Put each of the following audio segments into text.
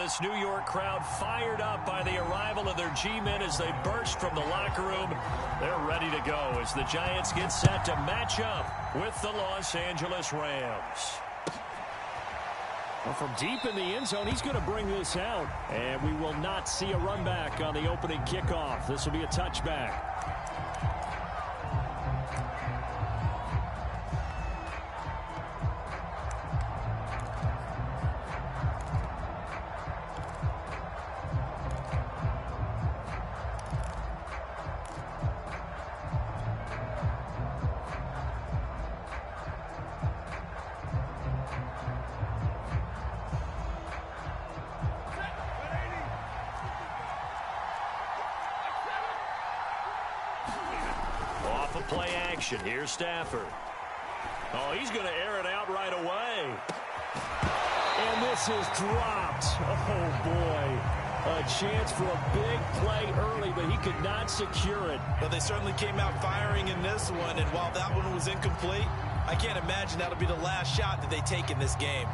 this New York crowd fired up by the arrival of their G-men as they burst from the locker room. They're ready to go as the Giants get set to match up with the Los Angeles Rams. Well, from deep in the end zone, he's going to bring this out. And we will not see a run back on the opening kickoff. This will be a touchback. Play action. Here's Stafford. Oh, he's going to air it out right away. And this is dropped. Oh, boy. A chance for a big play early, but he could not secure it. Well, they certainly came out firing in this one, and while that one was incomplete, I can't imagine that'll be the last shot that they take in this game.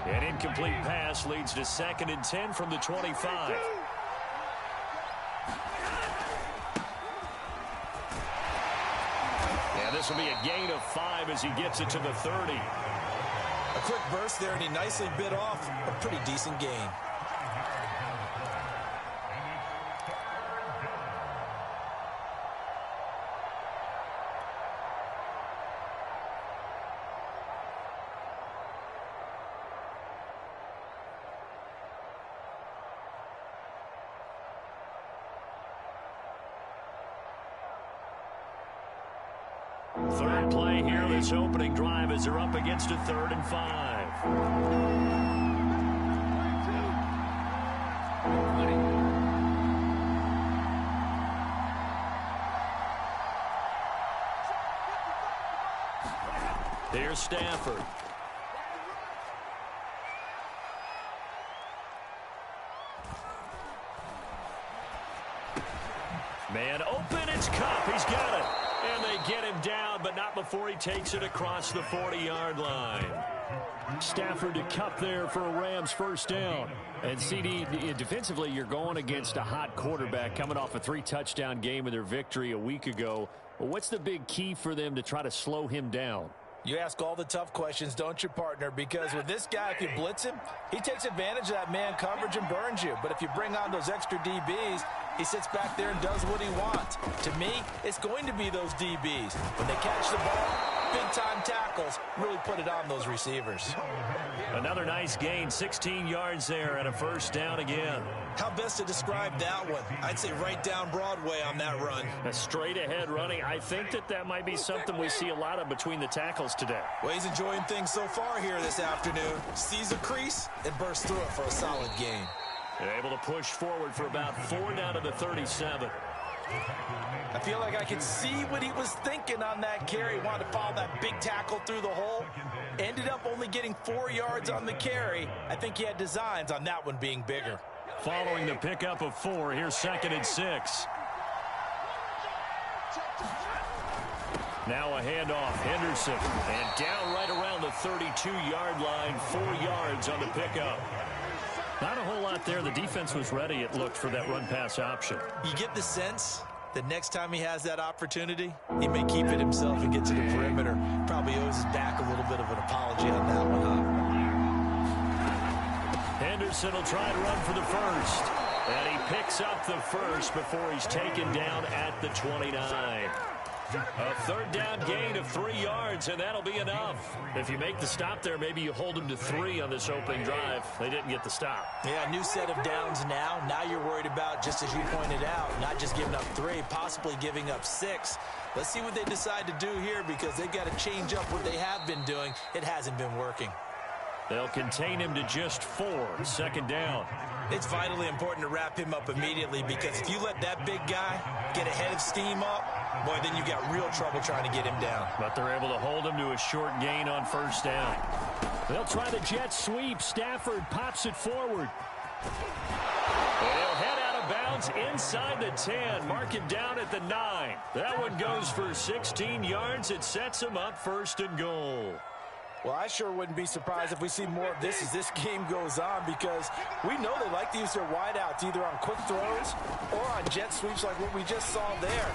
An incomplete pass leads to 2nd and 10 from the 25. And this will be a gain of 5 as he gets it to the 30. A quick burst there, and he nicely bit off a pretty decent gain. Third play here, this opening drive as they're up against a 3rd and 5. Here's Stafford. Man open, it's Cup. He's got it. And they get him down, but not before he takes it across the 40-yard line. Stafford to Cup there for a Rams first down. And CD, defensively, you're going against a hot quarterback coming off a 3-touchdown game in their victory a week ago. Well, what's the big key for them to try to slow him down? You ask all the tough questions, don't you, partner? Because with this guy, if you blitz him, he takes advantage of that man coverage and burns you. But if you bring on those extra DBs, he sits back there and does what he wants. To me, it's going to be those DBs. When they catch the ball, big-time tackles, really put it on those receivers. Another nice gain, 16 yards there and a first down again. How best to describe that one? I'd say right down Broadway on that run. A straight-ahead running. I think that might be something we see a lot of between the tackles today. Well, he's enjoying things so far here this afternoon. Sees a crease and bursts through it for a solid gain. They're able to push forward for about 4 down to the 37. I feel like I can see what he was thinking on that carry. Wanted to follow that big tackle through the hole. Ended up only getting 4 yards on the carry. I think he had designs on that one being bigger. Following the pickup of 4, here's 2nd and 6. Now a handoff, Henderson. And down right around the 32-yard line, 4 yards on the pickup. Not a whole lot there. The defense was ready, it looked, for that run-pass option. You get the sense that next time he has that opportunity, he may keep it himself and get to the perimeter. Probably owes his back a little bit of an apology on that one, huh? Henderson will try to run for the first. And he picks up the first before he's taken down at the 29. A 3rd down gain of 3 yards, and that'll be enough. If you make the stop there, maybe you hold them to 3 on this opening drive. They didn't get the stop. Yeah, new set of downs now. Now you're worried about, just as you pointed out, not just giving up 3, possibly giving up 6. Let's see what they decide to do here, because they've got to change up what they have been doing. It hasn't been working. They'll contain him to just 4. 2nd down. It's vitally important to wrap him up immediately, because if you let that big guy get a head of steam up, boy, then you got real trouble trying to get him down. But they're able to hold him to a short gain on first down. They'll try the jet sweep. Stafford pops it forward. And he'll head out of bounds inside the 10. Mark it down at the 9. That one goes for 16 yards. It sets him up 1st and goal. Well, I sure wouldn't be surprised if we see more of this as this game goes on, because we know they like to use their wideouts either on quick throws or on jet sweeps like what we just saw there.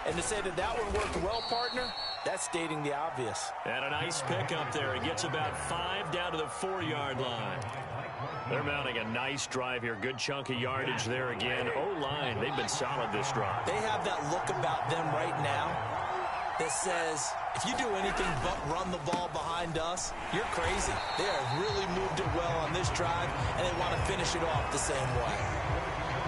And to say that that one worked well, partner, that's stating the obvious. And a nice pickup there. He gets about 5 down to the 4-yard line. They're mounting a nice drive here. Good chunk of yardage there again. O-line, they've been solid this drive. They have that look about them right now that says, if you do anything but run the ball behind us, you're crazy. They have really moved it well on this drive, and they want to finish it off the same way.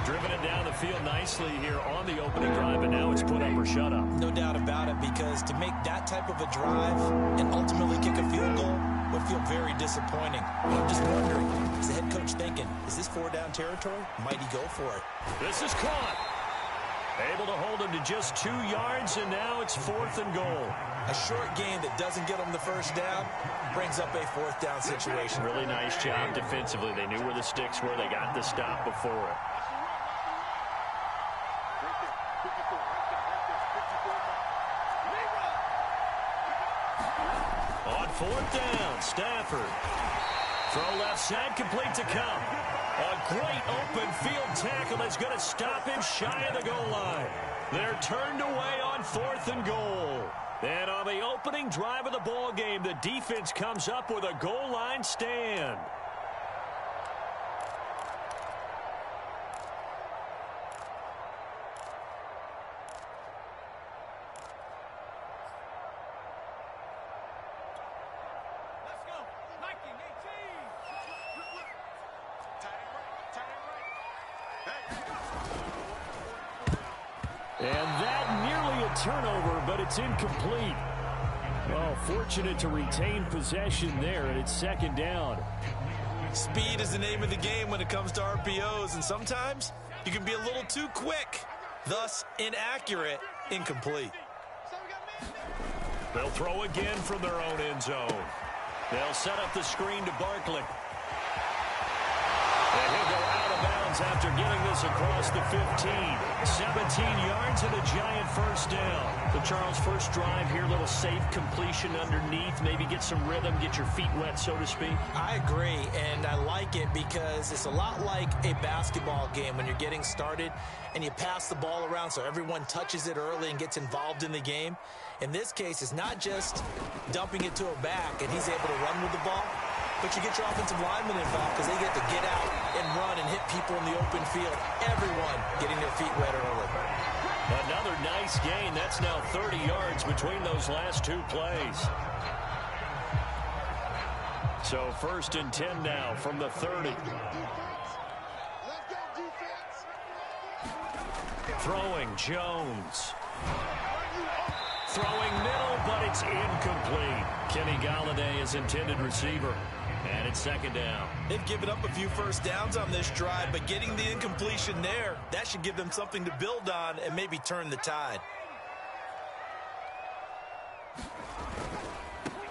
Driven it down the field nicely here on the opening drive, and now it's put up or shut up. No doubt about it, because to make that type of a drive and ultimately kick a field goal would feel very disappointing. I'm just wondering, is the head coach thinking, is this 4-down territory? Might he go for it? This is caught. Able to hold him to just 2 yards, and now it's 4th and goal. A short gain that doesn't get them the 1st down brings up a 4th down situation. Really nice job defensively. They knew where the sticks were. They got the stop before it. On 4th down, Stafford. Throw left side, complete to Cup. A great open field tackle that's going to stop him shy of the goal line. They're turned away on 4th and goal. And on the opening drive of the ball game, the defense comes up with a goal line stand. And that nearly a turnover, but it's incomplete. Well, fortunate to retain possession there, and it's 2nd down. Speed is the name of the game when it comes to RPOs, and sometimes you can be a little too quick, thus inaccurate, incomplete. They'll throw again from their own end zone. They'll set up the screen to Barkley. And he'll go out of bounds after getting this across the 15. 17 yards and a giant 1st down. The Charles first drive here, little safe completion underneath. Maybe get some rhythm, get your feet wet, so to speak. I agree, and I like it because it's a lot like a basketball game when you're getting started and you pass the ball around so everyone touches it early and gets involved in the game. In this case, it's not just dumping it to a back and he's able to run with the ball, but you get your offensive linemen involved because they get to get out and run and hit people in the open field. Everyone getting their feet wet early. Another nice gain. That's now 30 yards between those last 2 plays. So 1st and 10 now from the 30. Throwing Jones. Throwing middle, but it's incomplete. Kenny Galladay is intended receiver. And it's 2nd down. They've given up a few 1st downs on this drive, but getting the incompletion there, that should give them something to build on and maybe turn the tide.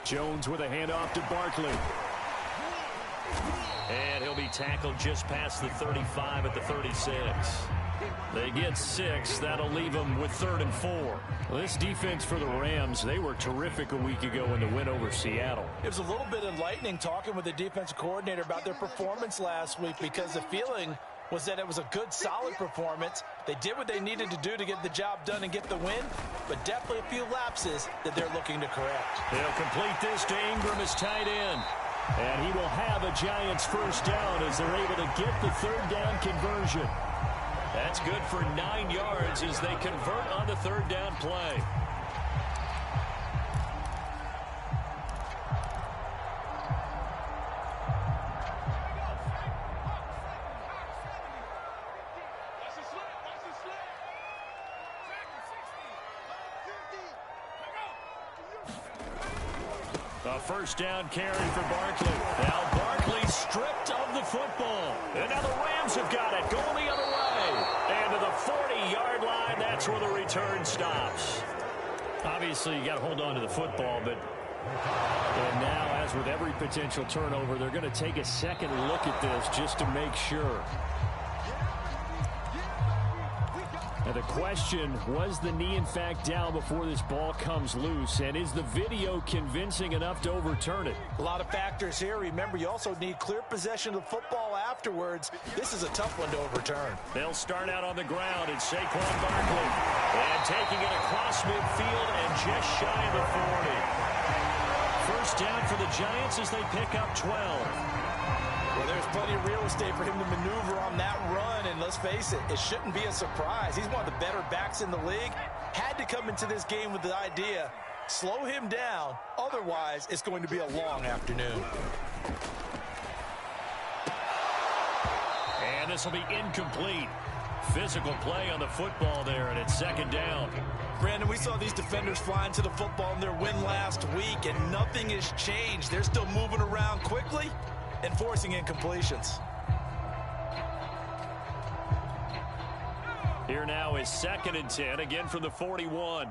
Jones with a handoff to Barkley. And he'll be tackled just past the 35 at the 36. They get 6. That'll leave them with 3rd and 4. Well, this defense for the Rams, they were terrific a week ago in the win over Seattle. It was a little bit enlightening talking with the defensive coordinator about their performance last week, because the feeling was that it was a good, solid performance. They did what they needed to do to get the job done and get the win, but definitely a few lapses that they're looking to correct. They'll complete this to Ingram as tight end. And he will have a Giants 1st down as they're able to get the 3rd down conversion. That's good for 9 yards as they convert on the 3rd down play. A 1st down carry for Barkley. Now Barkley stripped of the football. And now the Rams have got it. Going the other way. And to the 40-yard line, that's where the return stops. Obviously, you got to hold on to the football, but and now, as with every potential turnover, they're going to take a second look at this just to make sure. And the question, was the knee in fact down before this ball comes loose? And is the video convincing enough to overturn it? A lot of factors here. Remember, you also need clear possession of the football afterwards. This is a tough one to overturn. They'll start out on the ground. It's Saquon Barkley. And taking it across midfield and just shy of the 40. First down for the Giants as they pick up 12. Well, there's plenty of real estate for him to maneuver on that run, and let's face it, it shouldn't be a surprise. He's one of the better backs in the league. Had to come into this game with the idea, slow him down, otherwise it's going to be a long afternoon. And this will be incomplete. Physical play on the football there, and it's second down. Brandon, we saw these defenders flying to the football in their win last week, and nothing has changed. They're still moving around quickly and forcing incompletions. Here now is 2nd and 10, again from the 41.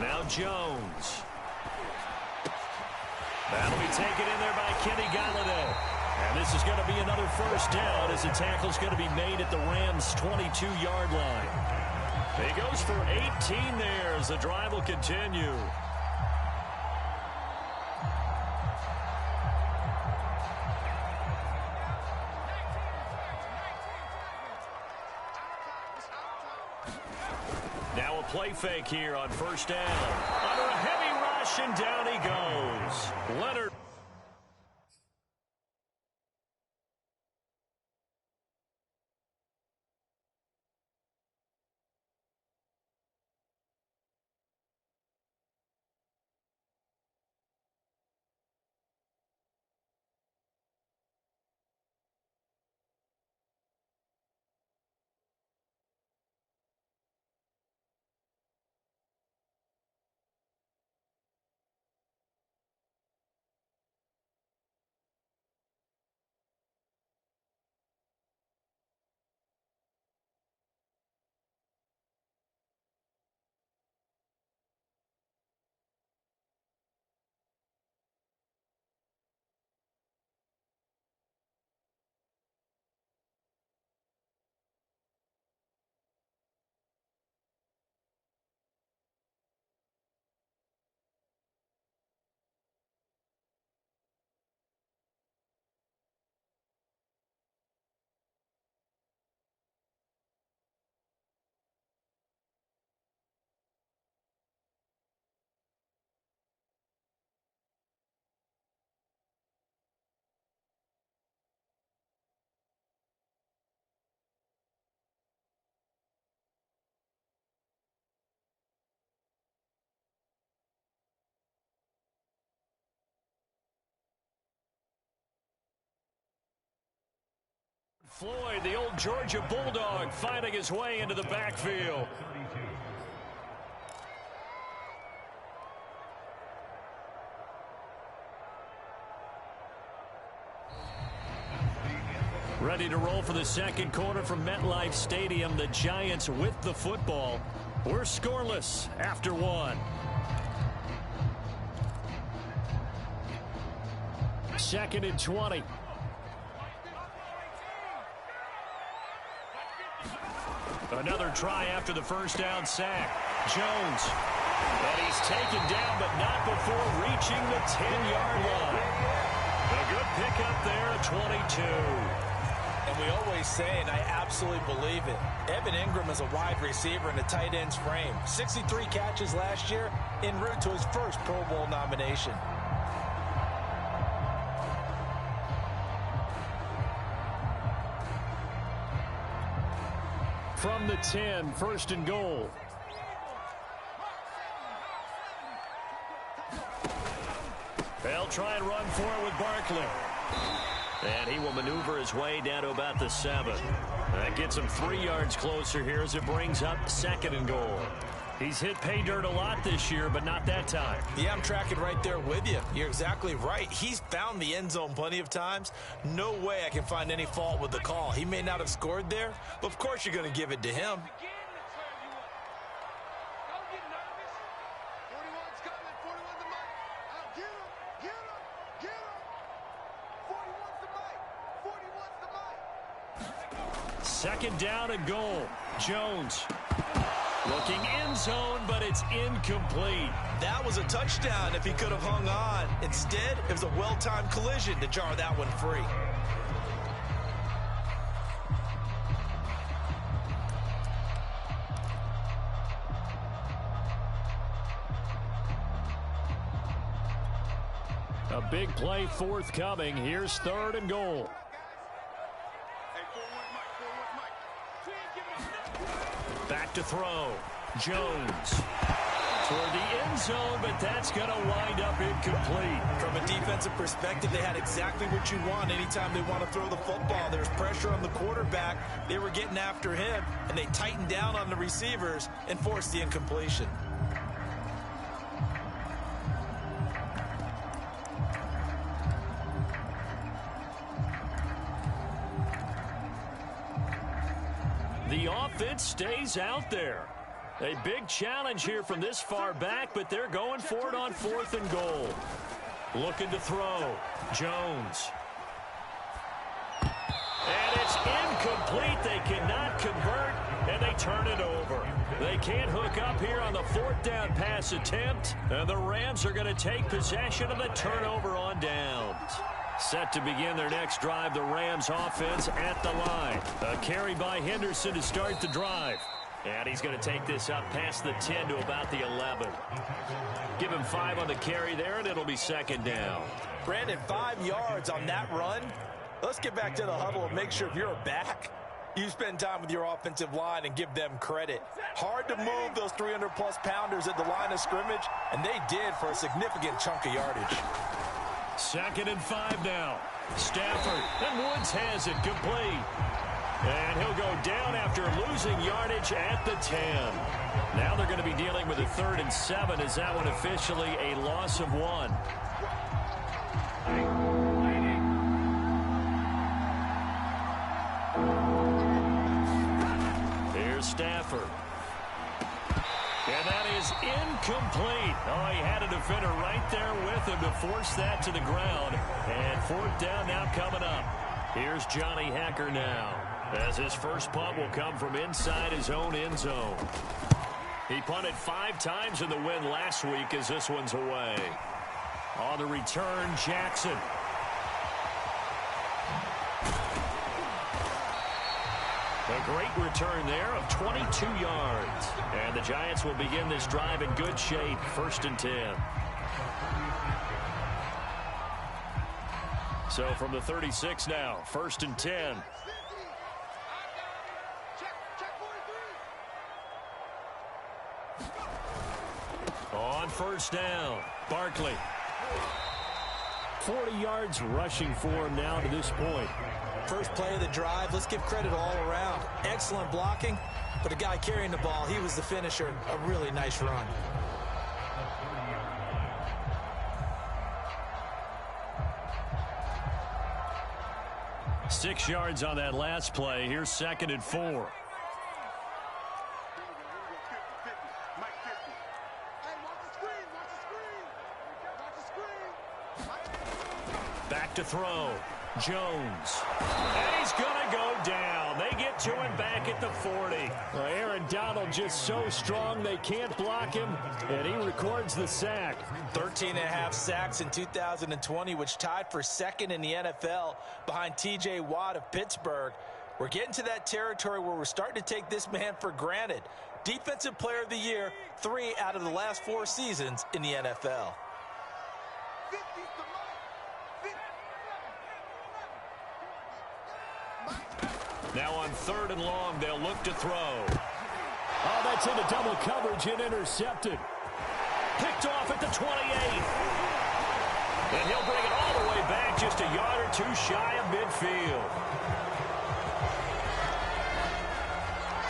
Now Jones. That'll be taken in there by Kenny Galladay. And this is going to be another first down as the tackle's going to be made at the Rams' 22-yard line. He goes for 18 there as the drive will continue. Now a play fake here on first down. Under a heavy rush, and down he goes. Leonard. Floyd, the old Georgia Bulldog, finding his way into the backfield. Ready to roll for the second quarter from MetLife Stadium. The Giants with the football. We're scoreless after one. Second and 20. Another try after the first down sack. Jones. And he's taken down, but not before reaching the 10-yard line. A good pickup there at 22. And we always say, and I absolutely believe it, Evan Ingram is a wide receiver in a tight end's frame. 63 catches last year, en route to his first Pro Bowl nomination. From the 10, first and goal. They'll try and run for it with Barkley. And he will maneuver his way down to about the 7. That gets him 3 yards closer here as it brings up second and goal. He's hit pay dirt a lot this year, but not that time. Yeah, I'm tracking right there with you. You're exactly right. He's found the end zone plenty of times. No way I can find any fault with the call. He may not have scored there, but of course you're going to give it to him. Second down and goal. Jones looking end zone, but it's incomplete. That was a touchdown if he could have hung on. Instead, it was a well-timed collision to jar that one free. A big play forthcoming. Here's third and goal. Back to throw. Jones toward the end zone, but that's going to wind up incomplete. From a defensive perspective, they had exactly what you want anytime they want to throw the football. There's pressure on the quarterback. They were getting after him, and they tightened down on the receivers and forced the incompletion. The offense stays out there. A big challenge here from this far back, but they're going for it on fourth and goal. Looking to throw. Jones. And it's incomplete. They cannot convert, and they turn it over. They can't hook up here on the fourth down pass attempt, and the Rams are going to take possession of the turnover on downs. Set to begin their next drive, the Rams offense at the line. A carry by Henderson to start the drive. And he's going to take this up past the 10 to about the 11. Give him 5 on the carry there, and it'll be second down. Brandon, 5 yards on that run. Let's get back to the huddle and make sure if you're a back, you spend time with your offensive line and give them credit. Hard to move those 300-plus pounders at the line of scrimmage, and they did for a significant chunk of yardage. Second and 5 now. Stafford, and Woods has it complete. And he'll go down after losing yardage at the 10. Now they're going to be dealing with a 3rd and 7. Is that one officially a loss of 1? Here's Stafford. And that is incomplete. Oh, he had a defender right there with him to force that to the ground. And fourth down now coming up. Here's Johnny Hecker now, as his first punt will come from inside his own end zone. He punted 5 times in the win last week as this one's away. On the return, Jackson. A great return there of 22 yards. And the Giants will begin this drive in good shape, 1st and 10. So from the 36 now, 1st and 10. On first down, Barkley. 40 yards rushing for him now to this point. First play of the drive, let's give credit all around. Excellent blocking, but the guy carrying the ball, he was the finisher. A really nice run. Six yards on that last play. Here's 2nd and 4. Back to throw. Jones. And he's going to go down. They get to him back at the 40. Aaron Donald just so strong they can't block him, and he records the sack. 13.5 sacks in 2020, which tied for 2nd in the NFL behind T.J. Watt of Pittsburgh. We're getting to that territory where we're starting to take this man for granted. Defensive Player of the Year, 3 out of the last 4 seasons in the NFL. Now on 3rd and long, they'll look to throw. Oh, that's into double coverage and intercepted. Picked off at the 28. And he'll bring it all the way back just a yard or 2 shy of midfield.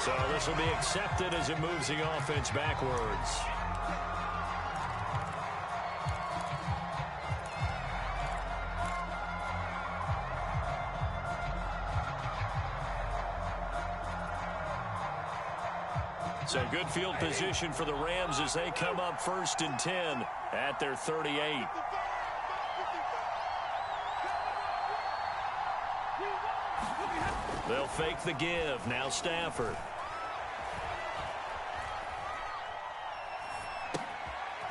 So this will be accepted as it moves the offense backwards. So good field position for the Rams as they come up 1st and 10 at their 38. They'll fake the give. Now Stafford.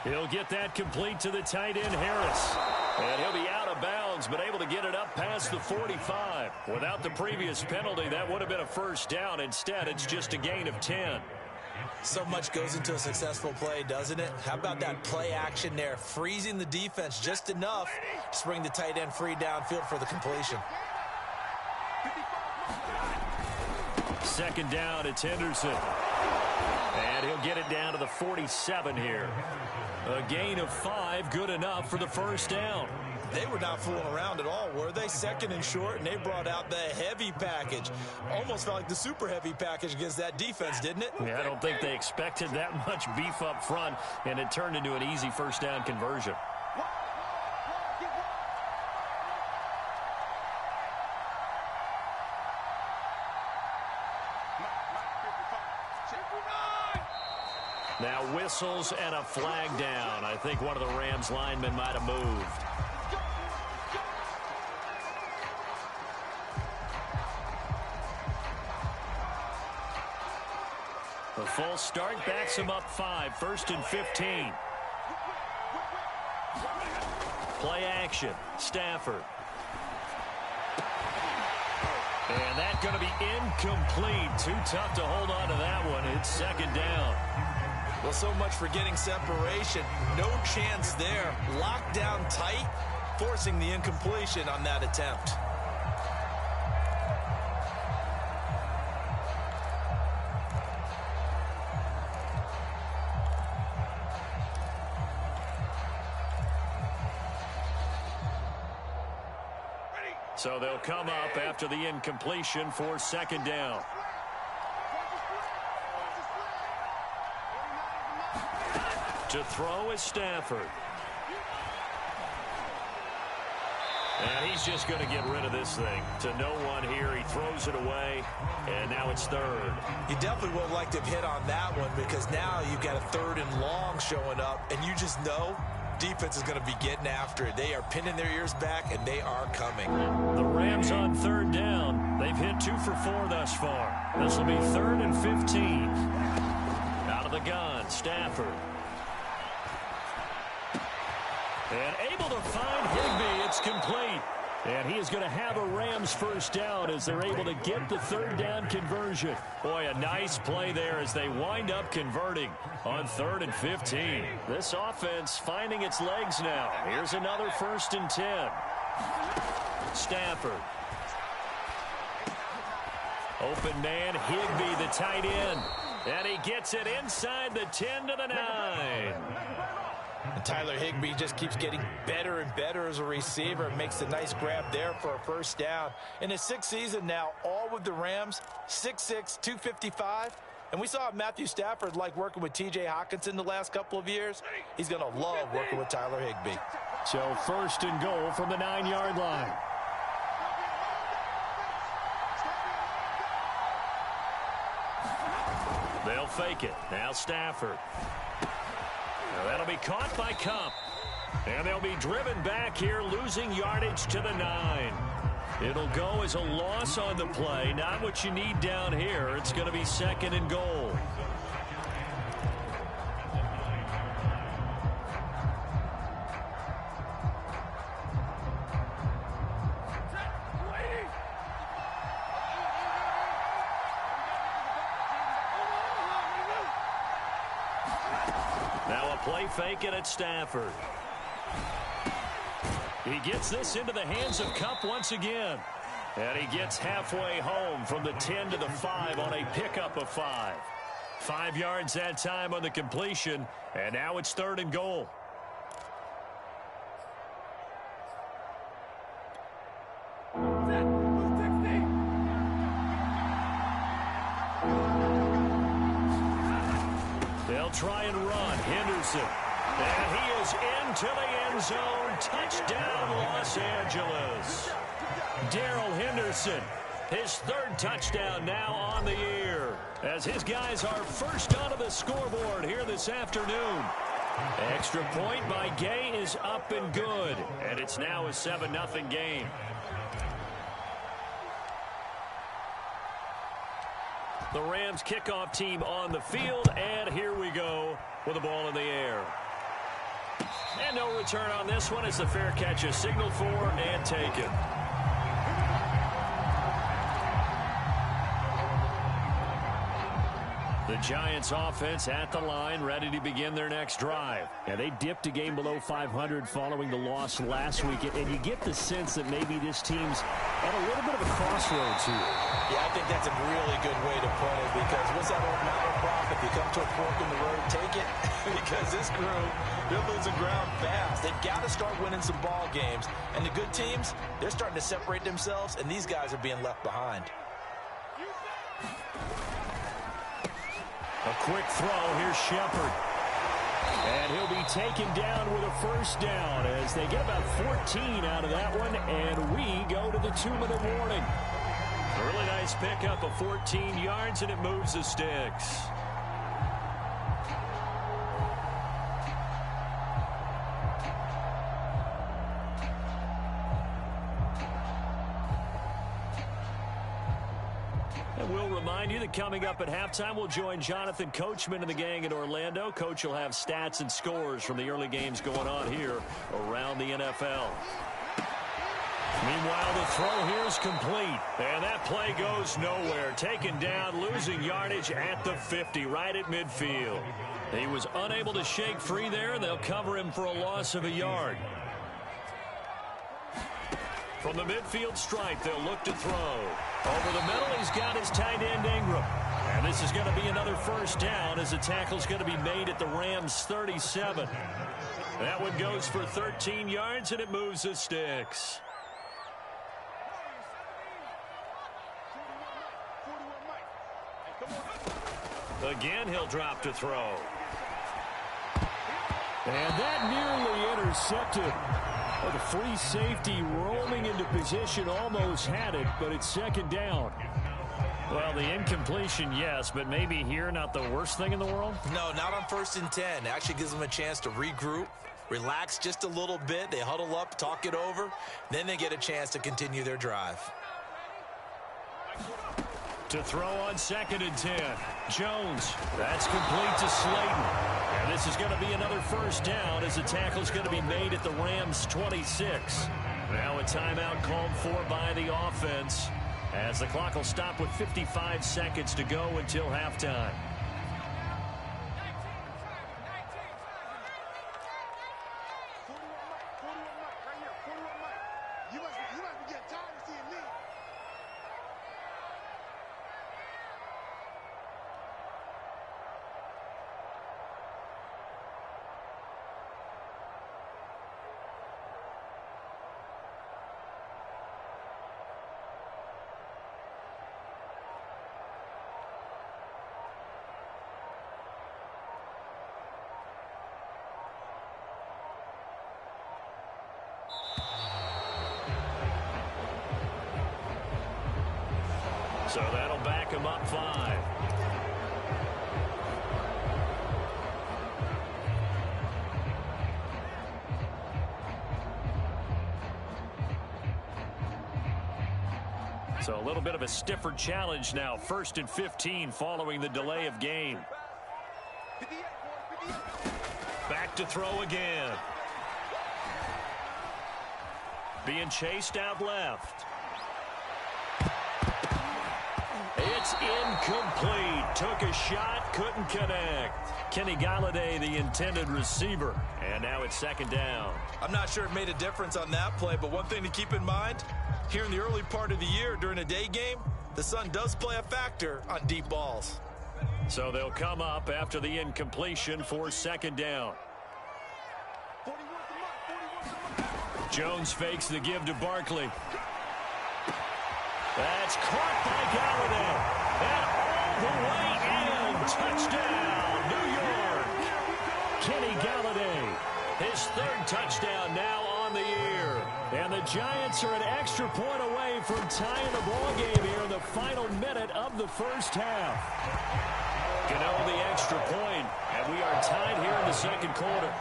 He'll get that complete to the tight end, Harris. And he'll be out of bounds, but able to get it up past the 45. Without the previous penalty, that would have been a first down. Instead, it's just a gain of 10. So much goes into a successful play, doesn't it? How about that play action there? Freezing the defense just enough to bring the tight end free downfield for the completion. Second down, it's Henderson. And he'll get it down to the 47 here. A gain of 5, good enough for the first down. They were not fooling around at all, were they? Second and short, and they brought out the heavy package. Almost felt like the super heavy package against that defense, didn't it? Yeah, I don't think they expected that much beef up front, and it turned into an easy first down conversion. Now whistles and a flag down. I think one of the Rams linemen might have moved. The full start backs him up 5, 1st and 15. Play action, Stafford. And that's going to be incomplete. Too tough to hold on to that one. It's second down. Well, so much for getting separation. No chance there. Locked down tight, forcing the incompletion on that attempt. So they'll come up after the incompletion for second down. To throw is Stafford. And he's just going to get rid of this thing. To no one here, he throws it away, and now it's third. You definitely would have liked to have hit on that one because now you've got a 3rd and long showing up, and you just know defense is going to be getting after it. They are pinning their ears back, and they are coming. The Rams on third down. They've hit 2 for 4 thus far. This will be 3rd and 15. Out of the gun, Stafford. And able to find Higbee. It's complete. And he is going to have a Rams first down as they're able to get the 3rd down conversion. Boy, a nice play there as they wind up converting on 3rd and 15. This offense finding its legs now. Here's another 1st and 10. Stafford. Open man, Higbee, the tight end. And he gets it inside the 10 to the 9. Tyler Higbee just keeps getting better and better as a receiver. Makes a nice grab there for a first down. In his 6th season now, all with the Rams, 6'6", 255. And we saw Matthew Stafford like working with T.J. Hockenson the last couple of years. He's going to love working with Tyler Higbee. So 1st and goal from the 9-yard line. They'll fake it. Now Stafford. That'll be caught by Kupp. And they'll be driven back here, losing yardage to the 9. It'll go as a loss on the play. Not what you need down here. It's going to be 2nd and goal. Now a play fake it at Stafford. He gets this into the hands of Kupp once again. And he gets halfway home from the 10 to the 5 on a pickup of 5. 5 yards that time on the completion. And now it's 3rd and goal. They'll try and run. Henderson. And he is into the end zone. Touchdown, Los Angeles. Darrell Henderson, his 3rd touchdown now on the year, as his guys are first onto the scoreboard here this afternoon. Extra point by Gay is up and good, and it's now a 7-0 game. The Rams kickoff team on the field, and here we go with the ball in the air. And no return on this one as the fair catch is signaled for and taken. The Giants offense at the line, ready to begin their next drive. And they dipped a game below 500 following the loss last week. And you get the sense that maybe this team's at a little bit of a crossroads here. Yeah, I think that's a really good way to put it, because what's that old Madden prophet? If you come to a fork in the road, take it. Because this group, they're losing ground fast. They've got to start winning some ball games. And the good teams, they're starting to separate themselves, and these guys are being left behind. A quick throw. Here's Shepard. And he'll be taken down with a first down as they get about 14 out of that one, and we go to the 2-minute warning. A really nice pickup of 14 yards, and it moves the sticks. And we'll remind you that coming up at halftime, we'll join Jonathan Coachman and the gang in Orlando. Coach will have stats and scores from the early games going on here around the NFL. Meanwhile, the throw here is complete. And that play goes nowhere. Taken down, losing yardage at the 50, right at midfield. He was unable to shake free there, and they'll cover him for a loss of a yard. From the midfield stripe, they'll look to throw. Over the middle, he's got his tight end, Ingram. And this is going to be another first down as the tackle's going to be made at the Rams' 37. That one goes for 13 yards, and it moves the sticks. Again, he'll drop to throw. And that nearly intercepted. Well, the free safety rolling into position almost had it, but it's second down. Well, the incompletion, yes, but maybe here not the worst thing in the world? No, not on 1st and 10. It actually gives them a chance to regroup, relax just a little bit. They huddle up, talk it over. Then they get a chance to continue their drive. To throw on 2nd and 10. Jones. That's complete to Slayton. And this is going to be another first down as the tackle's going to be made at the Rams' 26. Now a timeout called for by the offense as the clock will stop with 55 seconds to go until halftime. So that'll back him up 5. So a little bit of a stiffer challenge now. 1st and 15 following the delay of game. Back to throw again. Being chased out left. It's incomplete. Took a shot, couldn't connect. Kenny Galladay, the intended receiver. And now it's 2nd down. I'm not sure it made a difference on that play, but one thing to keep in mind, here in the early part of the year during a day game, the sun does play a factor on deep balls. So they'll come up after the incompletion for 2nd down. Jones fakes the give to Barkley. That's caught by Galladay. And all the way in. Touchdown, New York. Kenny Galladay, his 3rd touchdown now on the year. And the Giants are an extra point away from tying the ball game here in the final minute of the first half. Gano the extra point, and we are tied here in the 2nd quarter.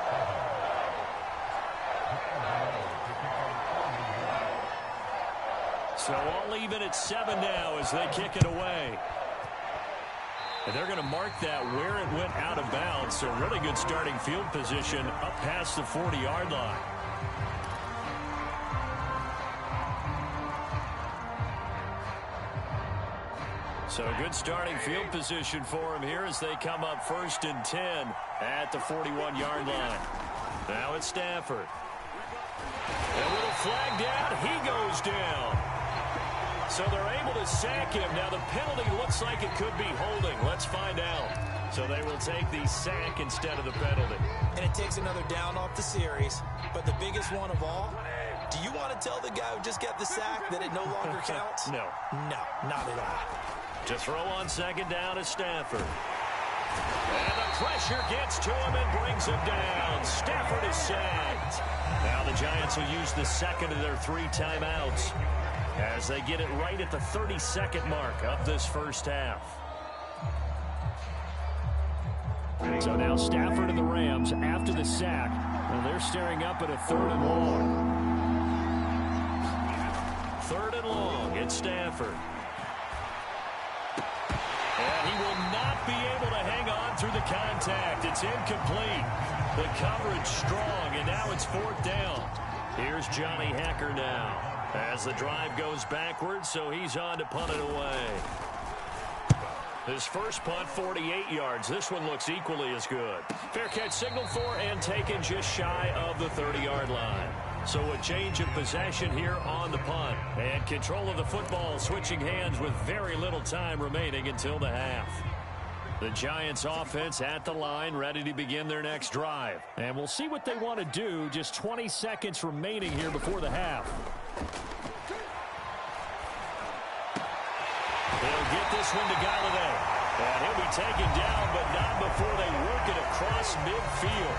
So all even at 7 now as they kick it away. And they're going to mark that where it went out of bounds. So really good starting field position up past the 40-yard line. So good starting field position for him here as they come up 1st and 10 at the 41-yard line. Now it's Stafford. A little flag down. He goes down. So they're able to sack him. Now the penalty looks like it could be holding. Let's find out. So they will take the sack instead of the penalty. And it takes another down off the series. But the biggest one of all, do you want to tell the guy who just got the sack that it no longer counts? No. No, not at all. To throw on 2nd down is Stafford. And the pressure gets to him and brings him down. Stafford is sacked. Now the Giants will use the 2nd of their 3 timeouts as they get it right at the 32nd mark of this first half. So now Stafford and the Rams, after the sack, well, they're staring up at a 3rd and long. 3rd and long, it's Stafford. And he will not be able to hang on through the contact. It's incomplete. The coverage strong, and now it's 4th down. Here's Johnny Hacker now as the drive goes backwards, so he's on to punt it away. His first punt, 48 yards. This one looks equally as good. Fair catch signaled for and taken just shy of the 30-yard line. So a change of possession here on the punt. And control of the football switching hands with very little time remaining until the half. The Giants offense at the line, ready to begin their next drive. And we'll see what they want to do. Just 20 seconds remaining here before the half. They'll get this one to Galladay. And he'll be taken down, but not before they work it across midfield.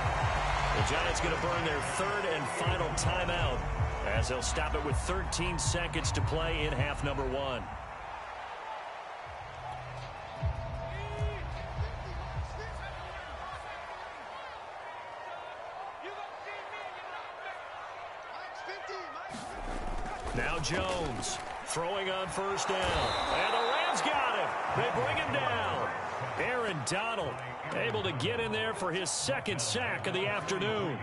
The Giants going to burn their 3rd and final timeout as they'll stop it with 13 seconds to play in half number 1. Now Jones throwing on 1st down. And the Rams got him. They bring him down. Aaron Donald able to get in there for his 2nd sack of the afternoon.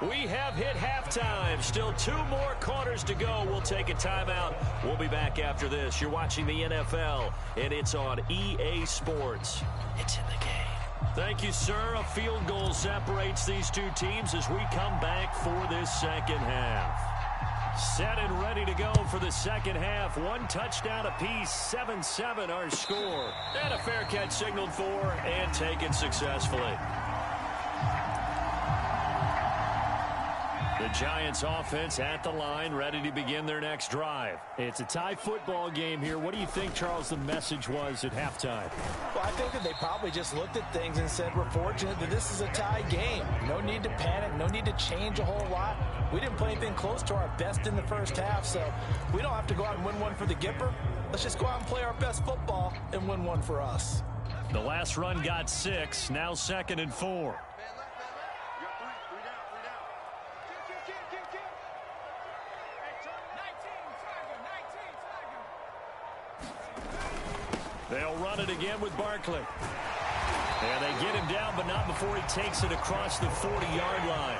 We have hit halftime. Still 2 more quarters to go. We'll take a timeout. We'll be back after this. You're watching the NFL, and it's on EA Sports. It's in the game. Thank you, sir. A field goal separates these 2 teams as we come back for this 2nd half. Set and ready to go for the 2nd half. 1 touchdown apiece, 7-7 our score. And a fair catch signaled for and taken successfully. The Giants offense at the line, ready to begin their next drive. It's a tie football game here. What do you think, Charles, the message was at halftime? Well, I think that they probably just looked at things and said, we're fortunate that this is a tie game. No need to panic, no need to change a whole lot. We didn't play anything close to our best in the first half, so we don't have to go out and win one for the Gipper. Let's just go out and play our best football and win one for us. The last run got 6, now 2nd and 4. They'll run it again with Barkley. And they get him down, but not before he takes it across the 40-yard line.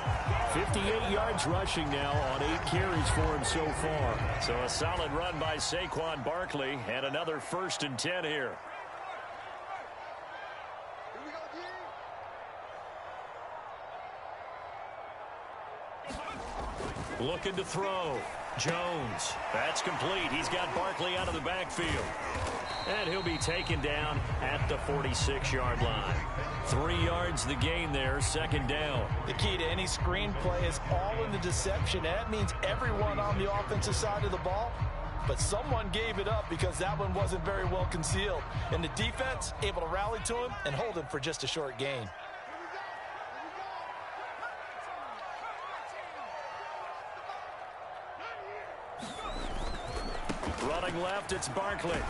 58 yards rushing now on 8 carries for him so far. So a solid run by Saquon Barkley, and another 1st and 10 here. Looking to throw. Jones. That's complete. He's got Barkley out of the backfield. And he'll be taken down at the 46-yard line. 3 yards the gain there, 2nd down. The key to any screen play is all in the deception. That means everyone on the offensive side of the ball. But someone gave it up because that one wasn't very well concealed. And the defense able to rally to him and hold him for just a short gain. Running left, it's Barkley.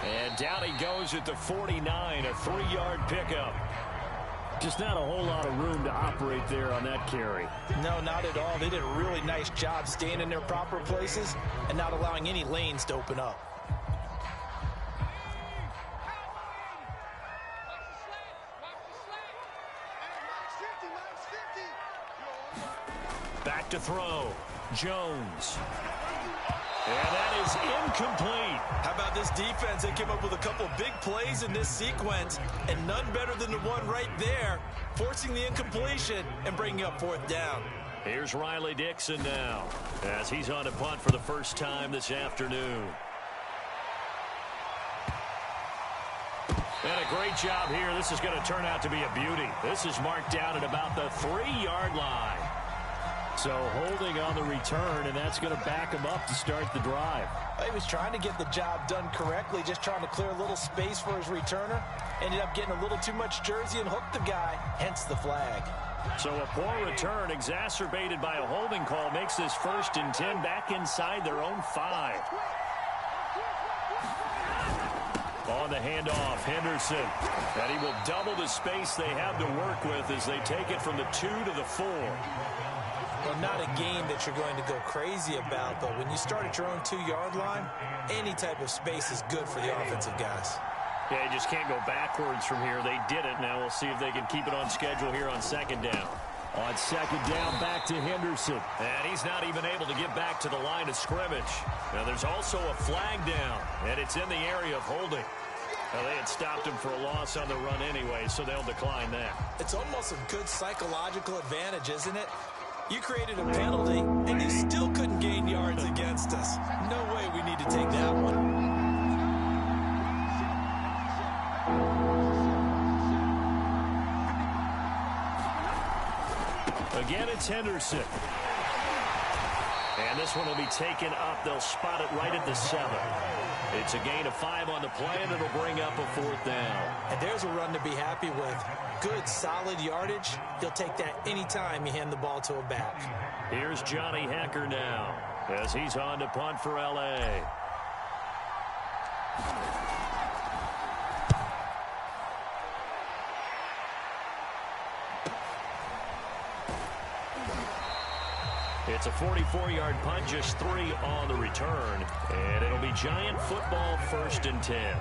And down he goes at the 49, a 3-yard pickup. Just not a whole lot of room to operate there on that carry. No, not at all. They did a really nice job staying in their proper places and not allowing any lanes to open up. Back to throw. Jones. And that is incomplete. How about this defense? They came up with a couple big plays in this sequence, and none better than the one right there, forcing the incompletion and bringing up fourth down. Here's Riley Dixon now, as he's on a punt for the first time this afternoon. And a great job here. This is going to turn out to be a beauty. This is marked down at about the 3-yard line. So holding on the return, and that's going to back him up to start the drive. He was trying to get the job done correctly, just trying to clear a little space for his returner. Ended up getting a little too much jersey and hooked the guy, hence the flag. So a poor return exacerbated by a holding call makes this 1st and 10 back inside their own 5. On the handoff, Henderson. And he will double the space they have to work with as they take it from the 2 to the 4. Well, not a game that you're going to go crazy about, but when you start at your own 2-yard line, any type of space is good for the offensive guys. Yeah, you just can't go backwards from here. They did it. Now we'll see if they can keep it on schedule here on 2nd down. On 2nd down, back to Henderson. And he's not even able to get back to the line of scrimmage. Now there's also a flag down, and it's in the area of holding. Now, they had stopped him for a loss on the run anyway, so they'll decline that. It's almost a good psychological advantage, isn't it? You created a penalty, and you still couldn't gain yards against us. No way we need to take that one. Again, it's Henderson. And this one will be taken up. They'll spot it right at the 7. It's a gain of 5 on the play, and it'll bring up a 4th down. And there's a run to be happy with. Good, solid yardage. You'll take that anytime you hand the ball to a back. Here's Johnny Hecker now, as he's on to punt for L.A. It's a 44-yard punt, just 3 on the return. And it'll be Giant football, 1st and 10.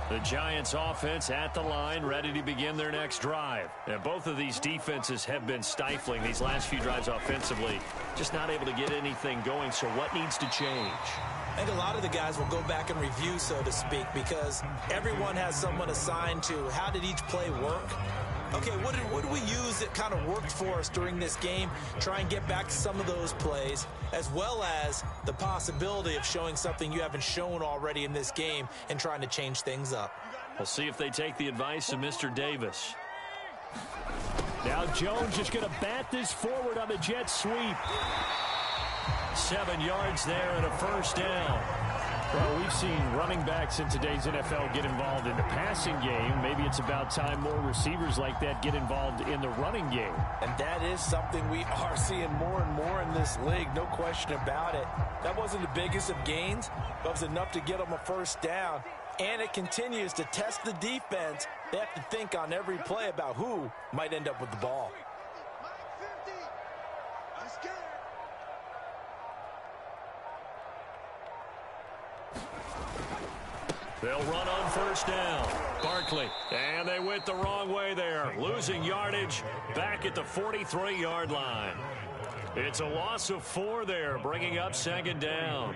The Giants offense at the line, ready to begin their next drive. And both of these defenses have been stifling these last few drives offensively. Just not able to get anything going, so what needs to change? I think a lot of the guys will go back and review, so to speak, because everyone has someone assigned to how did each play work. Okay, what did we use that kind of worked for us during this game? Try and get back to some of those plays, as well as the possibility of showing something you haven't shown already in this game and trying to change things up. We'll see if they take the advice of Mr. Davis. Now Jones just going to bat this forward on the jet sweep. 7 yards there and a 1st down. Well, we've seen running backs in today's NFL get involved in the passing game. Maybe it's about time more receivers like that get involved in the running game. And that is something we are seeing more and more in this league, no question about it. That wasn't the biggest of gains, but it was enough to get them a 1st down. And it continues to test the defense. They have to think on every play about who might end up with the ball. They'll run on 1st down. Barkley. And they went the wrong way there. Losing yardage back at the 43-yard line. It's a loss of 4 there, bringing up 2nd down.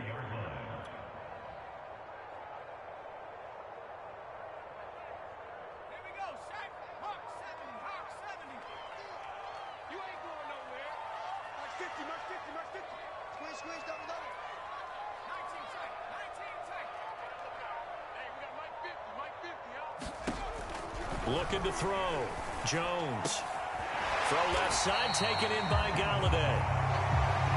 Looking to throw. Jones. Throw left side, taken in by Galladay.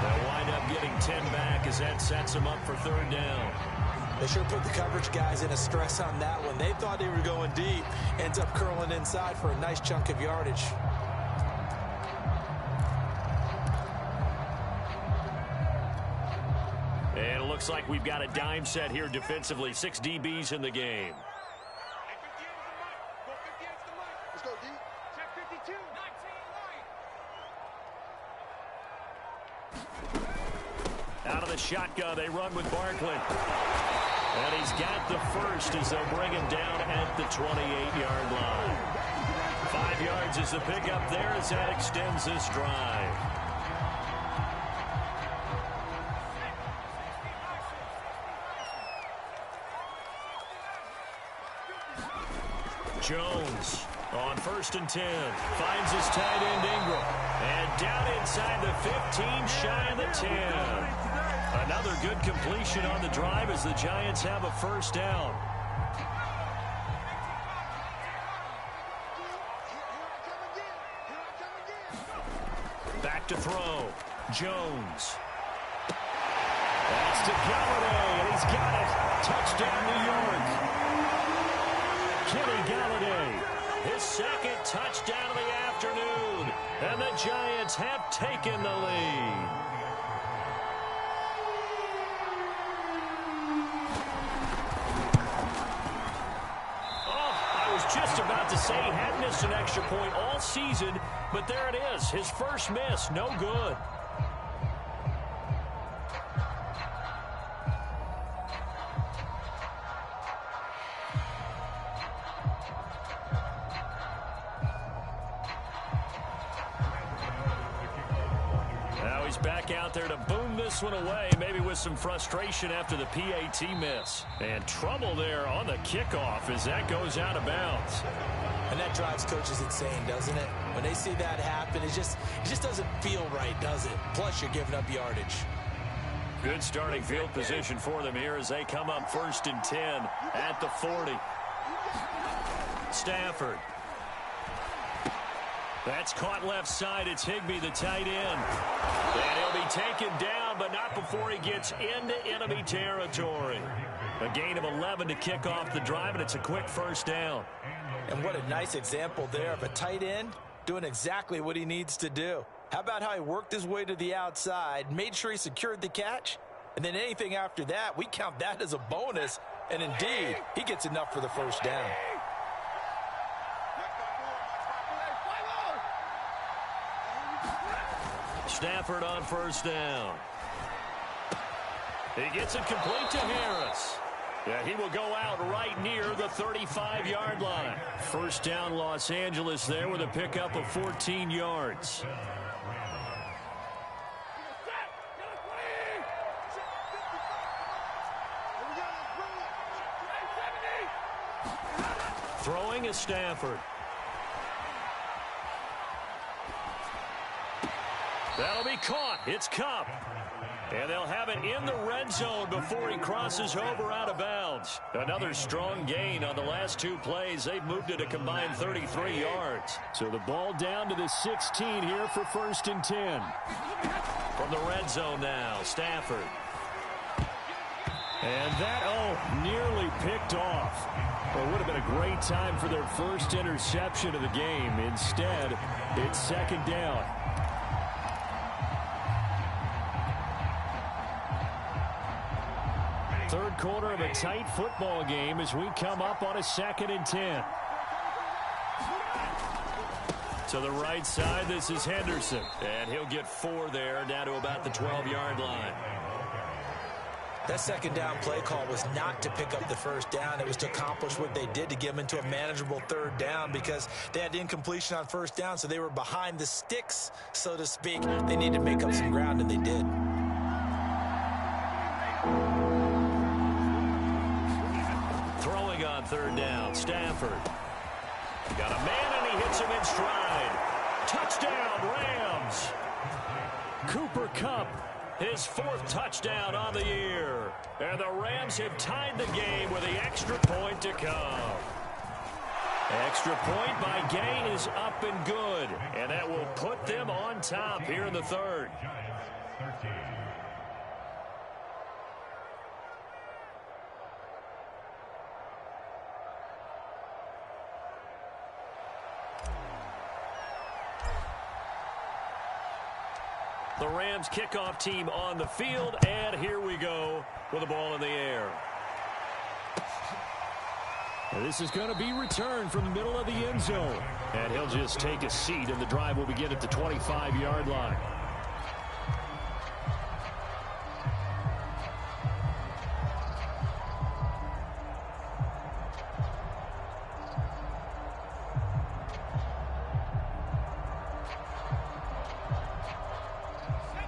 They'll wind up getting 10 back as that sets them up for 3rd down. They sure put the coverage guys in a stress on that one. They thought they were going deep. Ends up curling inside for a nice chunk of yardage. And it looks like we've got a dime set here defensively. 6 DBs in the game. Out of the shotgun, they run with Barkley. And he's got the first as they'll bring him down at the 28-yard line. 5 yards is the pickup there as that extends this drive. Jones on 1st and 10. Finds his tight end Ingram. And down inside the 15, shy of the 10. Another good completion on the drive as the Giants have a first down. Back to throw. Jones. That's to Galladay, and he's got it. Touchdown, New York. Kenny Galladay, his second touchdown of the afternoon. And the Giants have taken the lead. Just about to say he hadn't missed an extra point all season, but there it is. His first miss, no good. Now he's back out there to boom this one away, maybe with some frustration after the PAT miss. And trouble there on the kickoff as that goes out of bounds. And that drives coaches insane, doesn't it? When they see that happen, it just doesn't feel right, does it? Plus, you're giving up yardage. Good starting field position for them here as they come up 1st and 10 at the 40. Stafford. That's caught left side. It's Higbee, the tight end. And he'll be taken down, but not before he gets into enemy territory. A gain of 11 to kick off the drive, and it's a quick first down. And what a nice example there of a tight end doing exactly what he needs to do. How about how he worked his way to the outside, made sure he secured the catch, and then anything after that, we count that as a bonus. And indeed, he gets enough for the first down. Stafford on first down. He gets it complete to Harris. Yeah, he will go out right near the 35-yard line. First down, Los Angeles there with a pickup of 14 yards. Throwing is Stafford. That'll be caught. It's Kupp. And they'll have it in the red zone before he crosses over out of bounds. Another strong gain on the last 2 plays. They've moved it a combined 33 yards. So the ball down to the 16 here for 1st and 10. From the red zone now, Stafford. And that, nearly picked off. Well, it would have been a great time for their first interception of the game. Instead, it's 2nd down. Third quarter of a tight football game as we come up on a 2nd and 10. To the right side, this is Henderson. And he'll get 4 there, down to about the 12-yard line. That 2nd down play call was not to pick up the first down. It was to accomplish what they did to get them into a manageable 3rd down because they had incompletion on 1st down, so they were behind the sticks, so to speak. They needed to make up some ground, and they did. Throwing on 3rd down, Stafford. Got a man, and he hits him in stride. Touchdown, Rams. Cooper Kupp, his 4th touchdown on the year. And the Rams have tied the game with the extra point to come. Extra point by Gay is up and good. And that will put them on top here in the 3rd. The Rams kickoff team on the field, and here we go with the ball in the air. This is going to be returned from the middle of the end zone. And he'll just take a seat, and the drive will begin at the 25-yard line.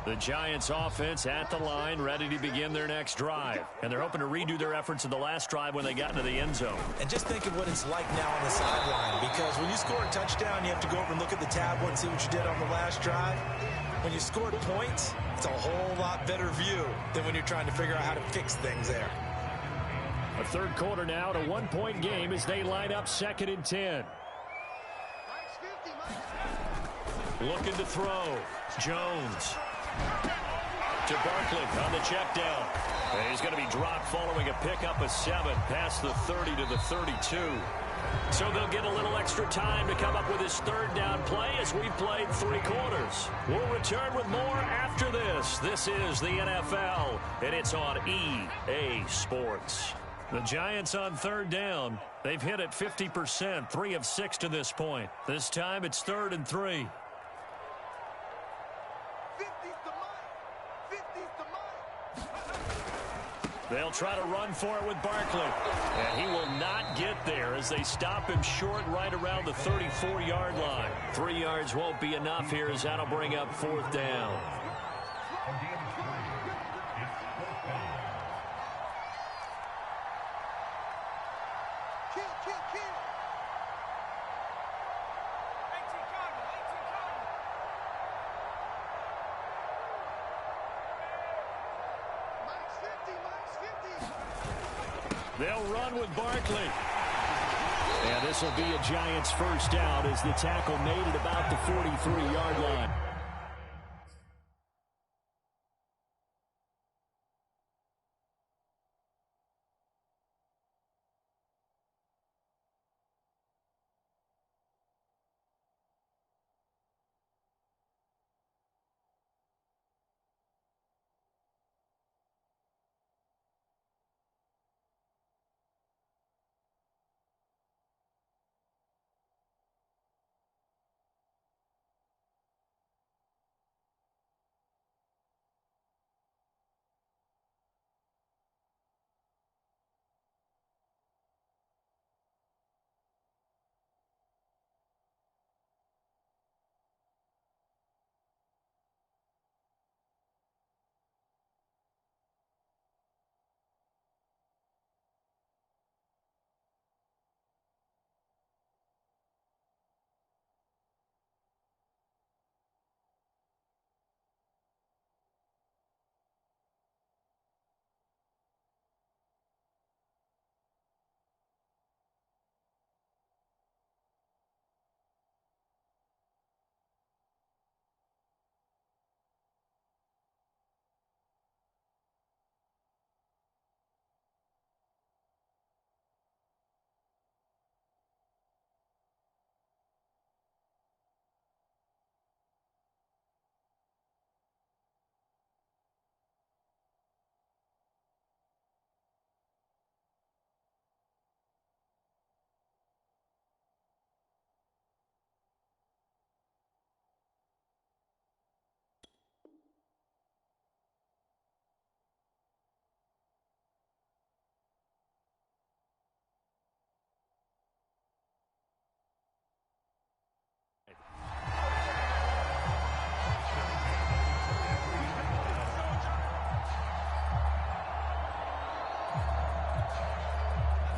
The Giants offense at the line, ready to begin their next drive. And they're hoping to redo their efforts in the last drive when they got into the end zone. And just think of what it's like now on the sideline, because when you score a touchdown, you have to go over and look at the tablet and see what you did on the last drive. When you scored points, it's a whole lot better view than when you're trying to figure out how to fix things there. A third quarter now, a one-point game as they line up 2nd and 10. Looking to throw. Jones. To Barkley on the check down. And he's going to be dropped following a pickup of 7 past the 30 to the 32. So they'll get a little extra time to come up with his third down play as we've played 3 quarters. We'll return with more after this. This is the NFL, and it's on EA Sports. The Giants on 3rd down. They've hit it 50%, 3 of 6 to this point. This time it's 3rd and 3. They'll try to run for it with Barkley. And he will not get there as they stop him short right around the 34-yard line. 3 yards won't be enough here as that'll bring up 4th down. They'll run with Barkley. And this will be a Giants first down as the tackle made at about the 43-yard line.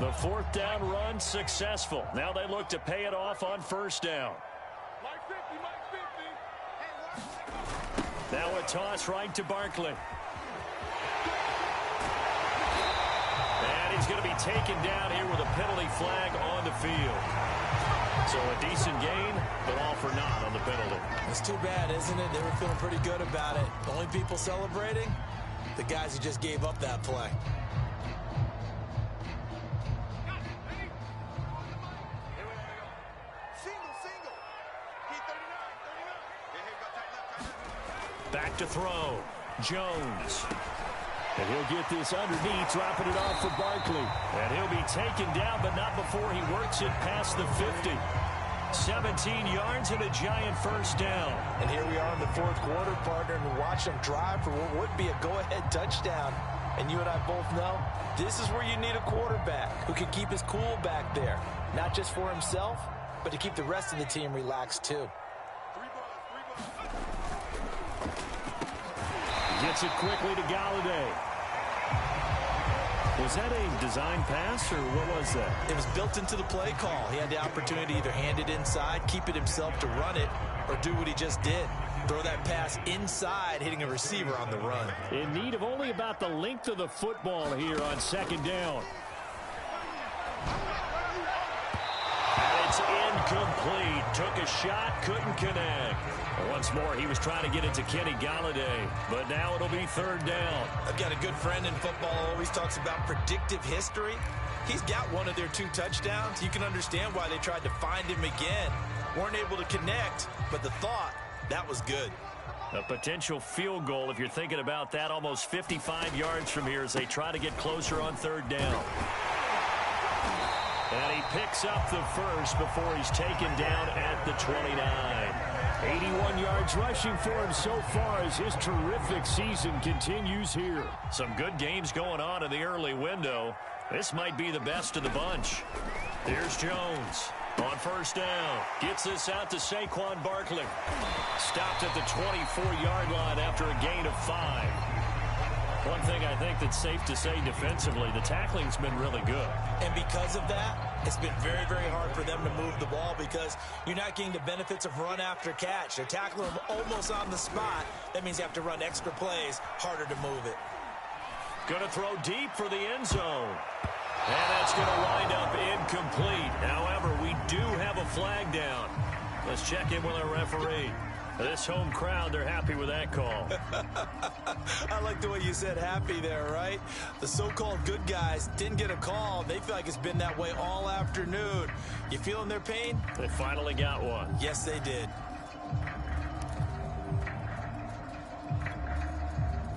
The 4th down run successful. Now they look to pay it off on 1st down. Now a toss right to Barkley. And he's going to be taken down here with a penalty flag on the field. So a decent gain, but all for naught on the penalty. It's too bad, isn't it? They were feeling pretty good about it. The only people celebrating, the guys who just gave up that play. Back to throw. Jones. And he'll get this underneath, dropping it off for Barkley. And he'll be taken down, but not before he works it past the 50. 17 yards and a Giant first down. And here we are in the 4th quarter, partner, and watch them drive for what would be a go-ahead touchdown. And you and I both know this is where you need a quarterback who can keep his cool back there. Not just for himself, but to keep the rest of the team relaxed too. Gets it quickly to Galladay. Was that a design pass, or what was that? It was built into the play call. He had the opportunity to either hand it inside, keep it himself to run it, or do what he just did. Throw that pass inside, hitting a receiver on the run. In need of only about the length of the football here on second down. And it's incomplete. Took a shot, couldn't connect. Once more, he was trying to get it to Kenny Galladay, but now it'll be third down. I've got a good friend in football who always talks about predictive history. He's got one of their 2 touchdowns. You can understand why they tried to find him again. Weren't able to connect, but the thought, that was good. A potential field goal, if you're thinking about that, almost 55 yards from here as they try to get closer on third down. And he picks up the first before he's taken down at the 29. 81 yards rushing for him so far as his terrific season continues here. Some good games going on in the early window. This might be the best of the bunch. Here's Jones on first down. Gets this out to Saquon Barkley. Stopped at the 24-yard line after a gain of 5. One thing I think that's safe to say defensively, the tackling's been really good. And because of that, it's been very, very hard for them to move the ball because you're not getting the benefits of run after catch. They're tackling them almost on the spot. That means you have to run extra plays, harder to move it. Going to throw deep for the end zone. And that's going to wind up incomplete. However, we do have a flag down. Let's check in with our referee. This home crowd, they're happy with that call. I like the way you said happy there, right? The so-called good guys didn't get a call. They feel like it's been that way all afternoon. You feeling their pain? They finally got one. Yes, they did.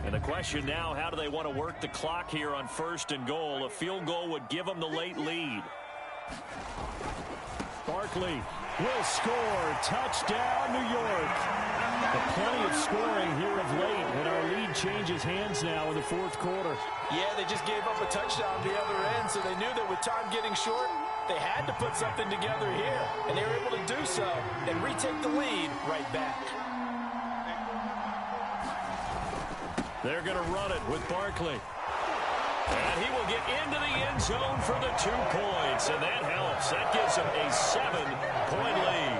And the question now, how do they want to work the clock here on first and goal? A field goal would give them the late lead. Barkley will score. Touchdown, New York. Plenty of scoring here of late, and our lead changes hands now in the fourth quarter. Yeah, they just gave up a touchdown the other end, so they knew that with time getting short, they had to put something together here, and they were able to do so and retake the lead right back. They're going to run it with Barkley. And he will get into the end zone for the 2 points, and that helps. That gives him a 7-point lead.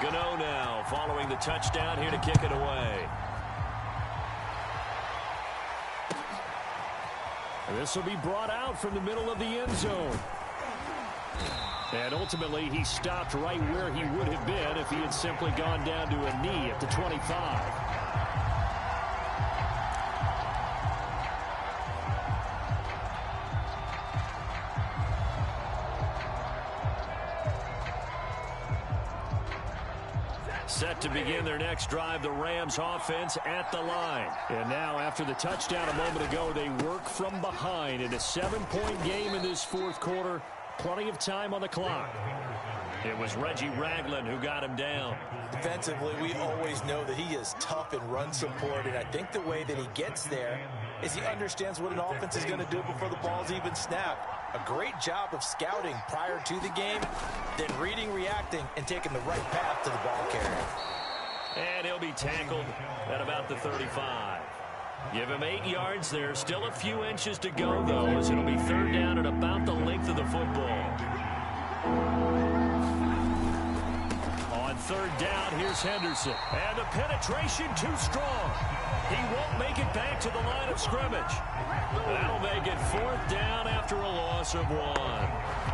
Gano now following the touchdown here to kick it away. This will be brought out from the middle of the end zone. And ultimately, he stopped right where he would have been if he had simply gone down to a knee at the 25. Set to begin their next drive, the Rams offense at the line. And now, after the touchdown a moment ago, they work from behind in a 7-point game in this fourth quarter. Plenty of time on the clock. It was Reggie Ragland who got him down. Defensively, we always know that he is tough in run support, and I think the way that he gets there is he understands what an offense is going to do before the ball's even snapped. A great job of scouting prior to the game, then reading, reacting, and taking the right path to the ball carrier. And he'll be tackled at about the 35. Give him 8 yards there. Still a few inches to go, though, as it'll be third down at about the length of the football. On third down, here's Henderson. And the penetration too strong. He won't make it back to the line of scrimmage. That'll make it fourth down after a loss of 1.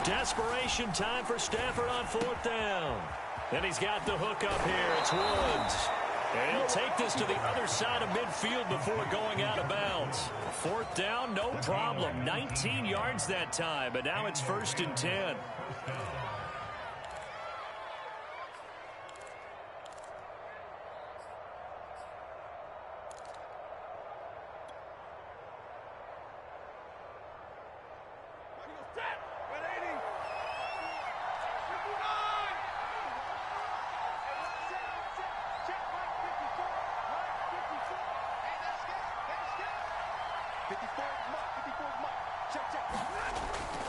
Desperation time for Stafford on fourth down. And he's got the hook up here. It's Woods. And he'll take this to the other side of midfield before going out of bounds. Fourth down, no problem. 19 yards that time, but now it's 1st and 10.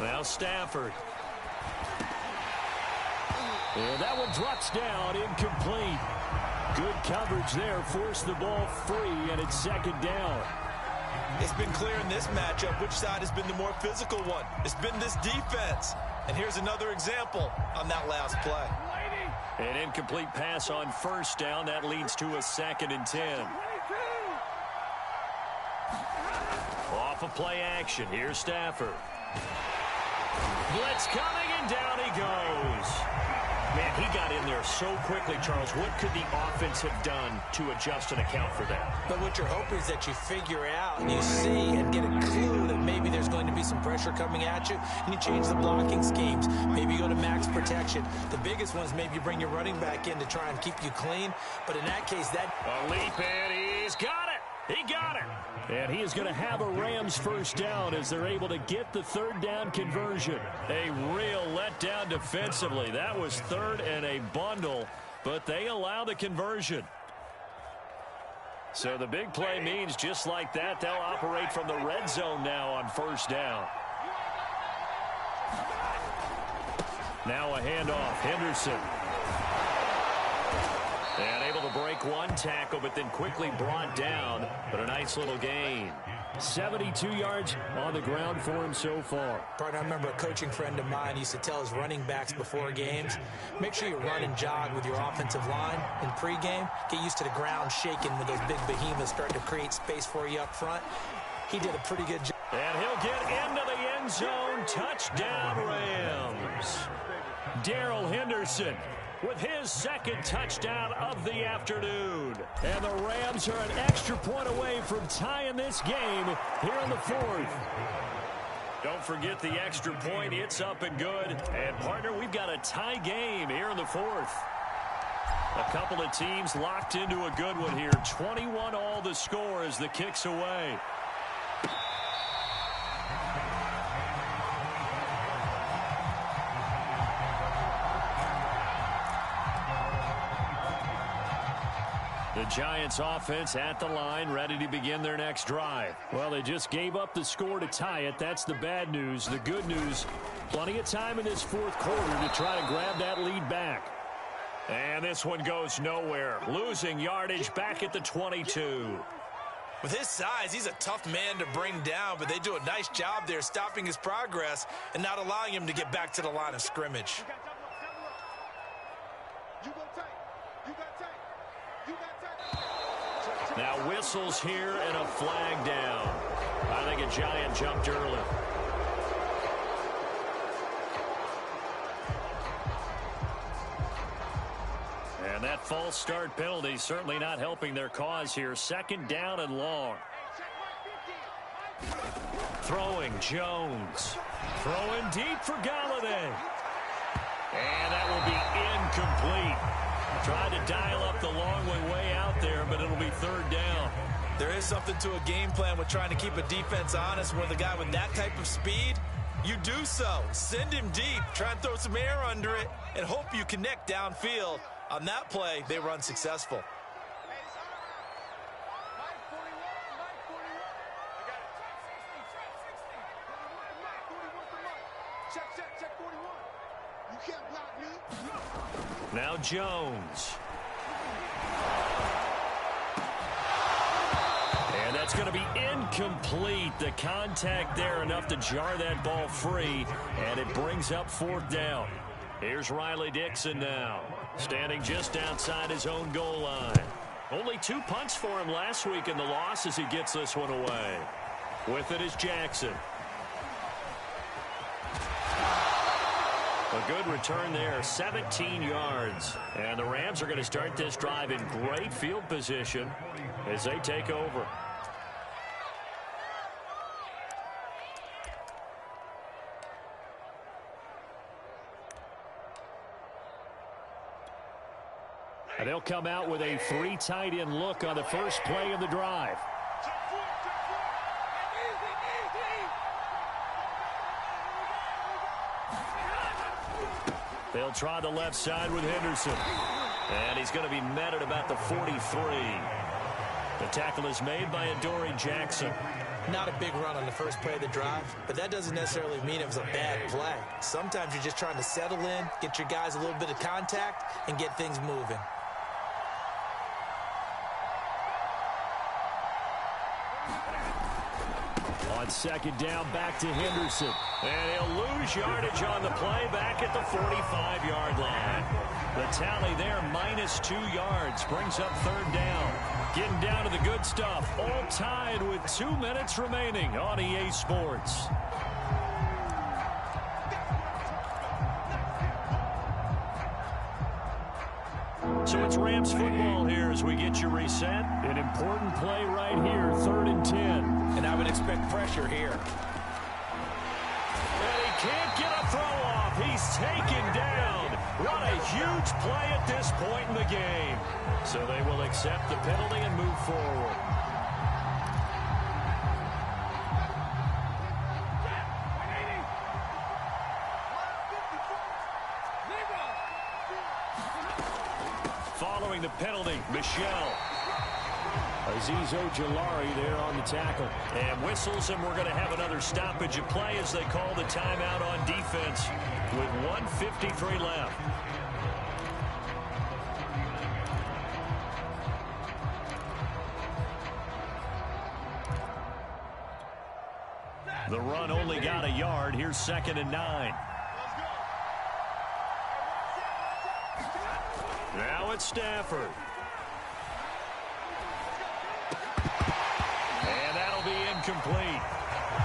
Now Stafford. And that one drops down, incomplete. Good coverage there, forced the ball free, and it's second down. It's been clear in this matchup which side has been the more physical one. It's been this defense. And here's another example on that last play. An incomplete pass on first down. That leads to a 2nd and 10. Off of play action. Here's Stafford. Blitz coming, and down he goes. Man, he got in there so quickly, Charles. What could the offense have done to adjust and account for that? But what you're hoping is that you figure out and you see and get a clue that maybe there's going to be some pressure coming at you, and you change the blocking schemes. Maybe you go to max protection. The biggest one is maybe you bring your running back in to try and keep you clean. But in that case, that... A leap, and he's got it. He got it. And he is going to have a Rams first down as they're able to get the 3rd down conversion. A real letdown defensively. That was 3rd and a bundle, but they allow the conversion. So the big play means just like that, they'll operate from the red zone now on first down. Now a handoff. Henderson. And able to break one tackle, but then quickly brought down. But a nice little gain. 72 yards on the ground for him so far. Partner, I remember a coaching friend of mine used to tell his running backs before games, make sure you run and jog with your offensive line in pregame. Get used to the ground shaking with those big behemoths starting to create space for you up front. He did a pretty good job. And he'll get into the end zone. Touchdown, Rams. Darrell Henderson with his 2nd touchdown of the afternoon. And the Rams are an extra point away from tying this game here in the 4th. Don't forget the extra point. It's up and good. And, partner, we've got a tie game here in the 4th. A couple of teams locked into a good one here. 21 all the score as the kick's away. The Giants offense at the line, ready to begin their next drive. Well, they just gave up the score to tie it. That's the bad news. The good news, plenty of time in this 4th quarter to try to grab that lead back. And this one goes nowhere. Losing yardage back at the 22. With his size, he's a tough man to bring down, but they do a nice job there stopping his progress and not allowing him to get back to the line of scrimmage. Now whistles here and a flag down. I think a Giant jumped early. And that false start penalty certainly not helping their cause here. 2nd down and long. Throwing Jones. Throwing deep for Galladay. And that will be incomplete. Tried to dial up the long way out there, but it'll be 3rd down. There is something to a game plan with trying to keep a defense honest. With a guy with that type of speed, you do so. Send him deep. Try and throw some air under it and hope you connect downfield. On that play, they run successful. Now Jones. And that's going to be incomplete. The contact there enough to jar that ball free, and it brings up 4th down. Here's Riley Dixon now, standing just outside his own goal line. Only 2 punts for him last week in the loss as he gets this one away. With it is Jackson. A good return there, 17 yards. And the Rams are going to start this drive in great field position as they take over. And they'll come out with a 3 tight end look on the first play of the drive. They'll try the left side with Henderson. And he's going to be met at about the 43. The tackle is made by Adoree Jackson. Not a big run on the first play of the drive, but that doesn't necessarily mean it was a bad play. Sometimes you're just trying to settle in, get your guys a little bit of contact, and get things moving. On second down, back to Henderson. And he'll lose yardage on the play back at the 45-yard line. The tally there, -2 yards, brings up third down. Getting down to the good stuff, all tied with 2 minutes remaining on EA Sports. So it's Rams football here as we get you reset. An important play right here, 3rd and 10. And I would expect pressure here. And he can't get a throw off. He's taken down. What a huge play at this point in the game. So they will accept the penalty and move forward. Following the penalty, Michelle. Azeez Ojulari there on the tackle. And whistles, and we're going to have another stoppage of play as they call the timeout on defense with 1:53 left. The run only got a yard. Here's 2nd and 9. Now it's Stafford. And that'll be incomplete.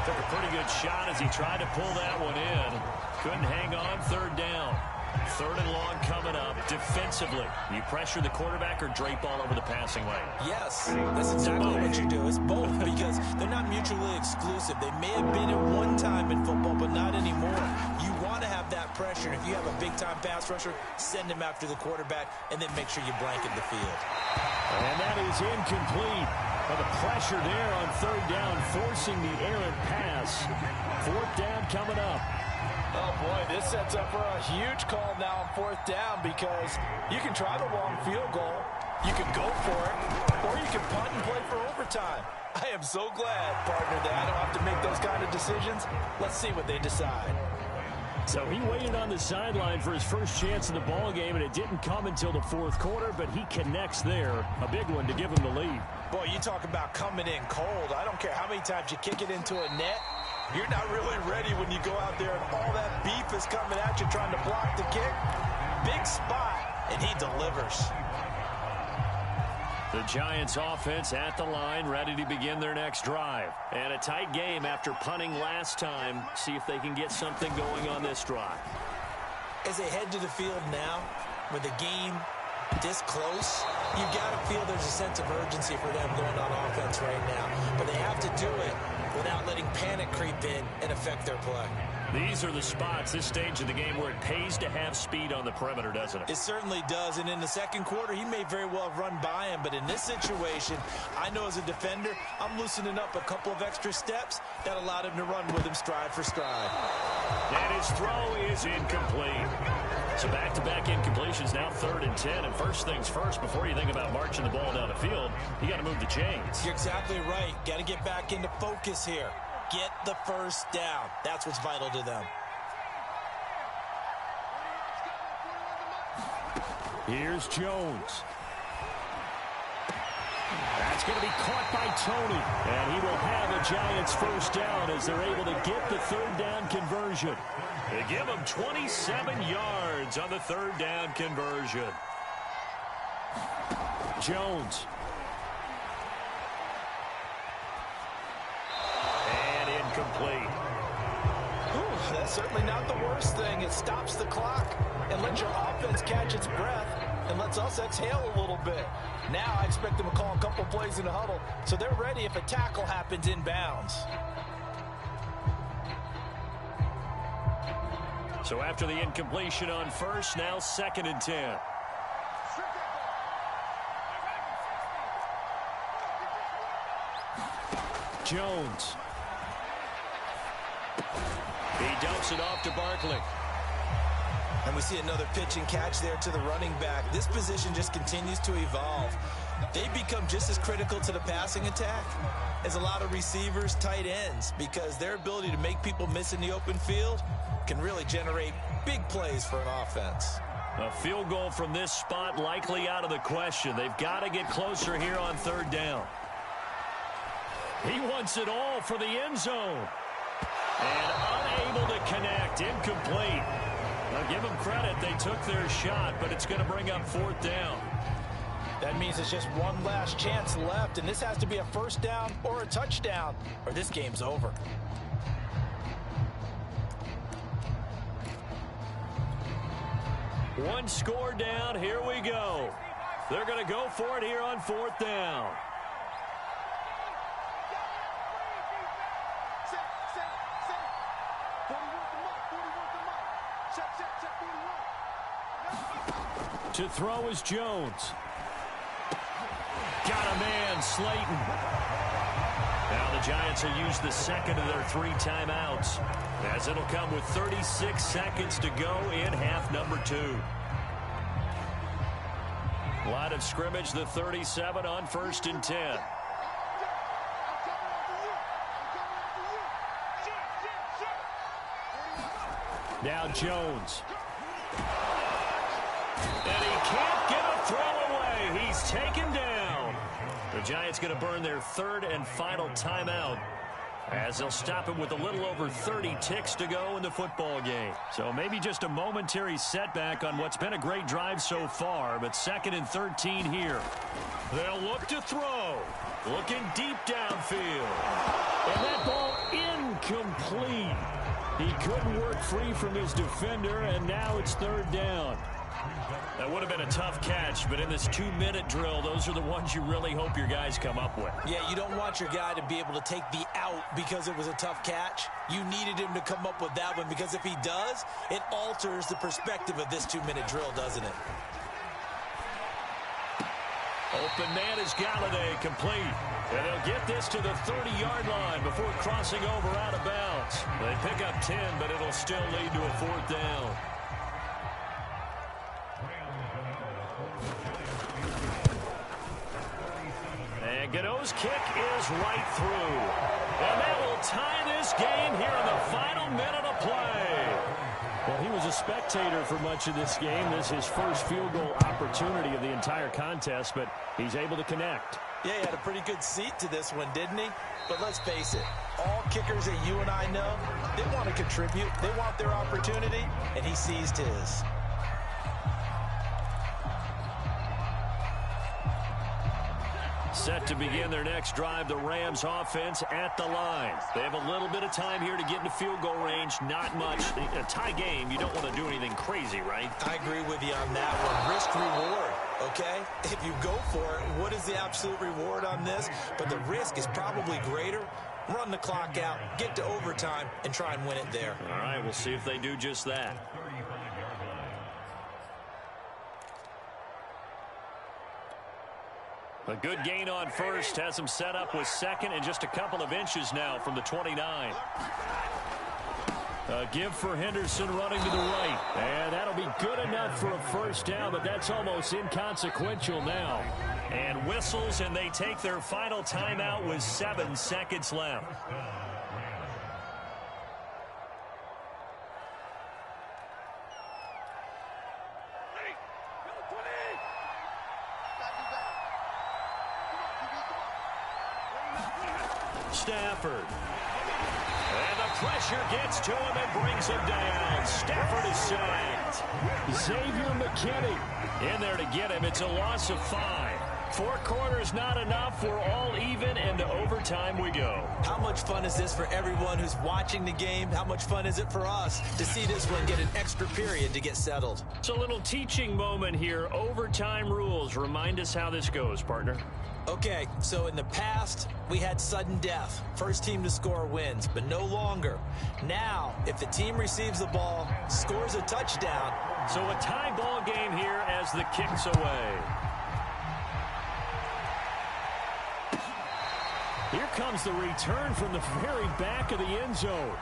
Took a pretty good shot as he tried to pull that one in. Couldn't hang on, 3rd down. 3rd and long coming up. Defensively, you pressure the quarterback or drape all over the passing lane? Yes, that's exactly what you do. It's both because they're not mutually exclusive. They may have been at one time in football, but not anymore. You want to have that pressure. And if you have a big-time pass rusher, send him after the quarterback and then make sure you blanket the field. And that is incomplete. But the pressure there on 3rd down, forcing the errant pass. 4th down coming up. Oh, boy, this sets up for a huge call now on 4th down because you can try the long field goal, you can go for it, or you can punt and play for overtime. I am so glad, partner, that I don't have to make those kind of decisions. Let's see what they decide. So he waited on the sideline for his first chance in the ball game, and it didn't come until the 4th quarter, but he connects there. A big one to give him the lead. Boy, you talk about coming in cold. I don't care how many times you kick it into a net. You're not really ready when you go out there and all that beef is coming at you trying to block the kick. Big spot, and he delivers. The Giants offense at the line, ready to begin their next drive. And a tight game after punting last time. See if they can get something going on this drive. As they head to the field now, with the game this close, you got to feel there's a sense of urgency for them going on offense right now. But they have to do it without letting panic creep in and affect their play. These are the spots, this stage of the game, where it pays to have speed on the perimeter, doesn't it? It certainly does, and in the 2nd quarter, he may very well have run by him, but in this situation, I know as a defender, I'm loosening up a couple of extra steps that allowed him to run with him stride for stride. And his throw is incomplete. So back-to-back incompletions, now 3rd and 10, and first things first, before you think about marching the ball down the field, you got to move the chains. You're exactly right. Got to get back into focus here. Get the first down. That's what's vital to them. Here's Jones. That's going to be caught by Tony. And he will have a Giants first down as they're able to get the 3rd down conversion. They give him 27 yards on the 3rd down conversion. Jones. Complete. Ooh, that's certainly not the worst thing. It stops the clock and lets your offense catch its breath and lets us exhale a little bit. Now I expect them to call a couple plays in the huddle so they're ready if a tackle happens inbounds. So after the incompletion on first, now 2nd and 10. Jones. He dumps it off to Barkley. And we see another pitch and catch there to the running back. This position just continues to evolve. They become just as critical to the passing attack as a lot of receivers, tight ends, because their ability to make people miss in the open field can really generate big plays for an offense. A field goal from this spot likely out of the question. They've got to get closer here on third down. He wants it all for the end zone. And unable to connect. Incomplete. Now give them credit. They took their shot, but it's going to bring up fourth down. That means it's just one last chance left, and this has to be a first down or a touchdown, or this game's over. One score down. Here we go. They're going to go for it here on fourth down. To throw is Jones. Got a man, Slayton. Now the Giants will use the second of their 3 timeouts, as it'll come with 36 seconds to go in half number 2. Line of scrimmage, the 37 on 1st and 10. Now Jones. And he can't get a throw away. He's taken down. The Giants going to burn their 3rd and final timeout, as they'll stop him with a little over 30 ticks to go in the football game. So maybe just a momentary setback on what's been a great drive so far, but 2nd and 13 here. They'll look to throw. Looking deep downfield. And that ball incomplete. He couldn't work free from his defender, and now it's 3rd down. That would have been a tough catch, but in this 2-minute drill, those are the ones you really hope your guys come up with. Yeah, you don't want your guy to be able to take the out because it was a tough catch. You needed him to come up with that one, because if he does, it alters the perspective of this 2-minute drill, doesn't it? Open man is Galladay, complete. And they'll get this to the 30-yard line before crossing over out of bounds. They pick up 10, but it'll still lead to a 4th down. And Gano's kick is right through. And that will tie this game here in the final minute of play. Well, he was a spectator for much of this game. This is his first field goal opportunity of the entire contest, but he's able to connect. Yeah, he had a pretty good seat to this one, didn't he? But let's face it, all kickers that you and I know, they want to contribute. They want their opportunity, and he seized his. Set to begin their next drive, the Rams offense at the line. They have a little bit of time here to get into field goal range. Not much. A tie game, you don't want to do anything crazy, right? I agree with you on that one. Risk-reward, okay? If you go for it, what is the absolute reward on this? But the risk is probably greater. Run the clock out, get to overtime, and try and win it there. All right, we'll see if they do just that. A good gain on first, has him set up with 2nd and just a couple of inches now from the 29. A give for Henderson running to the right. And that'll be good enough for a first down, but that's almost inconsequential now. And whistles, and they take their final timeout with 7 seconds left. Stafford. And the pressure gets to him and brings him down. Stafford is sacked. Xavier McKinney in there to get him. It's a loss of 5. 4 quarters not enough. We're all even, and to overtime we go. How much fun is this for everyone who's watching the game? How much fun is it for us to see this one get an extra period to get settled? It's a little teaching moment here. Overtime rules. Remind us how this goes, partner. Okay, so in the past, we had sudden death. First team to score wins, but no longer. Now, if the team receives the ball, scores a touchdown. So a tie ball game here as the kick's away. Here comes the return from the very back of the end zone.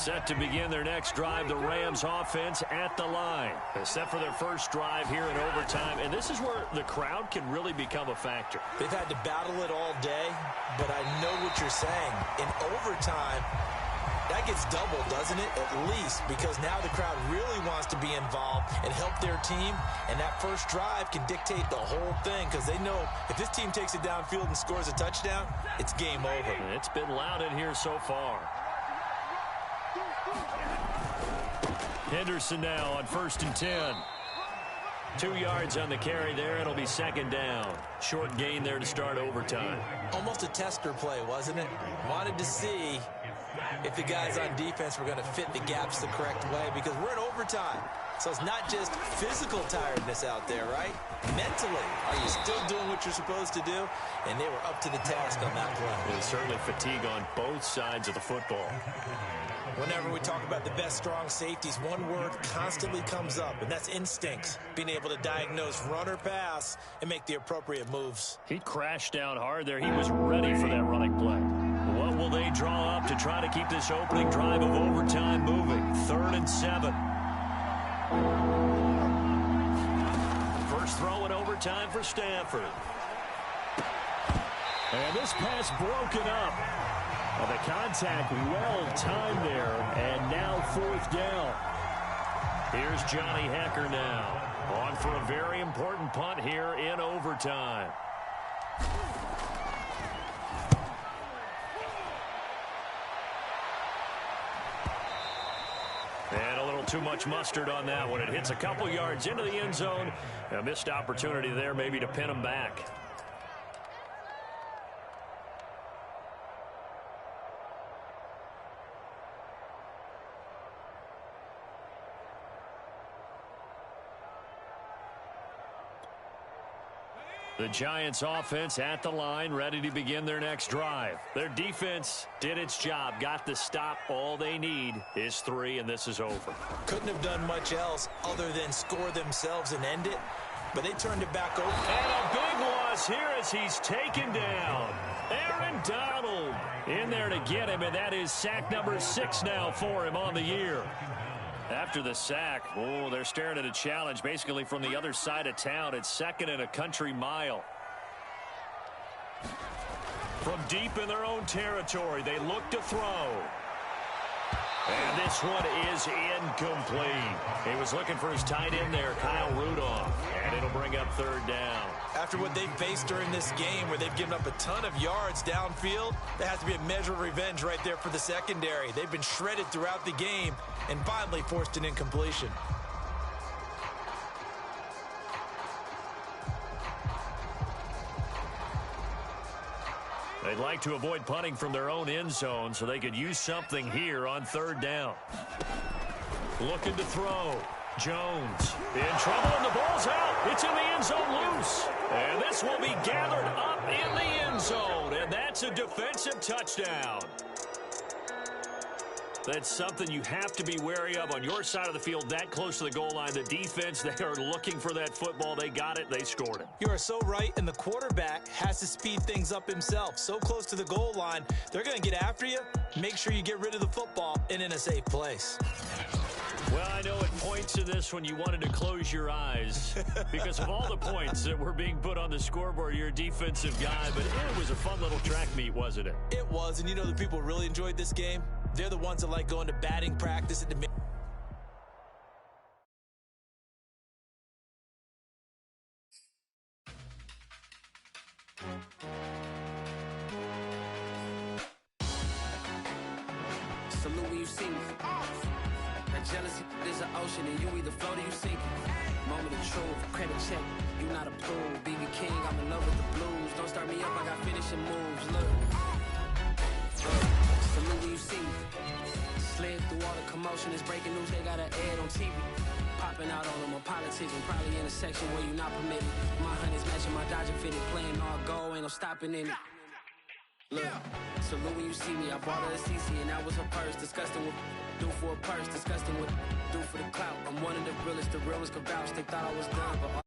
Set to begin their next drive, the Rams offense at the line. Set for their first drive here in overtime, and this is where the crowd can really become a factor. They've had to battle it all day, but I know what you're saying. In overtime, that gets doubled, doesn't it? At least, because now the crowd really wants to be involved and help their team, and that first drive can dictate the whole thing because they know if this team takes it downfield and scores a touchdown, it's game over. It's been loud in here so far. Henderson now on 1st and 10. 2 yards on the carry there. It'll be 2nd down. Short gain there to start overtime. Almost a tester play, wasn't it? Wanted to see if the guys on defense were going to fit the gaps the correct way because we're in overtime. So it's not just physical tiredness out there, right? Mentally, are you still doing what you're supposed to do? And they were up to the task on that play. There's certainly fatigue on both sides of the football. Whenever we talk about the best strong safeties, one word constantly comes up, and that's instincts. Being able to diagnose run or pass and make the appropriate moves. He crashed down hard there. He was ready for that running play. What will they draw up to try to keep this opening drive of overtime moving? 3rd and 7. First throw in overtime for Stanford. And this pass broken up. Well, the contact well timed there, and now 4th down. Here's Johnny Hecker now. On for a very important punt here in overtime. And a little too much mustard on that one. It hits a couple yards into the end zone. A missed opportunity there maybe to pin him back. The Giants offense at the line, ready to begin their next drive. Their defense did its job, got the stop. All they need is 3, and this is over. Couldn't have done much else other than score themselves and end it, but they turned it back over. And a big loss here as he's taken down. Aaron Donald in there to get him, and that is sack number 6 now for him on the year. After the sack, they're staring at a challenge basically from the other side of town. It's 2nd and a country mile. From deep in their own territory, they look to throw. And this one is incomplete. He was looking for his tight end there, Kyle Rudolph. And it'll bring up 3rd down. After what they've faced during this game where they've given up a ton of yards downfield, there has to be a measure of revenge right there for the secondary. They've been shredded throughout the game and finally forced an incompletion. They'd like to avoid punting from their own end zone so they could use something here on 3rd down. Looking to throw. Jones in trouble, and the ball's out. It's in the end zone loose. And this will be gathered up in the end zone. And that's a defensive touchdown. That's something you have to be wary of on your side of the field, that close to the goal line. The defense, they are looking for that football. They got it. They scored it. You are so right, and the quarterback has to speed things up himself. So close to the goal line, they're going to get after you. Make sure you get rid of the football and in a safe place. Well, I know at points in this when you wanted to close your eyes because of all the points that were being put on the scoreboard. You're a defensive guy, but it was a fun little track meet, wasn't it? It was, and you know the people really enjoyed this game? They're the ones that like going to batting practice at the Salute when you see me. That jealousy is an ocean, and you either float or you sink it. Moment of truth, credit check, you not approved. BB King, I'm in love with the blues. Don't start me up, I got finishing moves. Look. Salute when you see me. Slid through all the commotion, it's breaking news, they got an ad on TV. Popping out on them on politics, and probably in a section where you not permitted. My honey's matching my Dodger fitted, playing all goal, ain't no stopping in it. Look, salute when you see me, I bought her a CC, and that was her purse. Disgusting with do for a purse, disgusting with do for the clout. I'm one of the realest, the realest could vouch. They thought I was done, but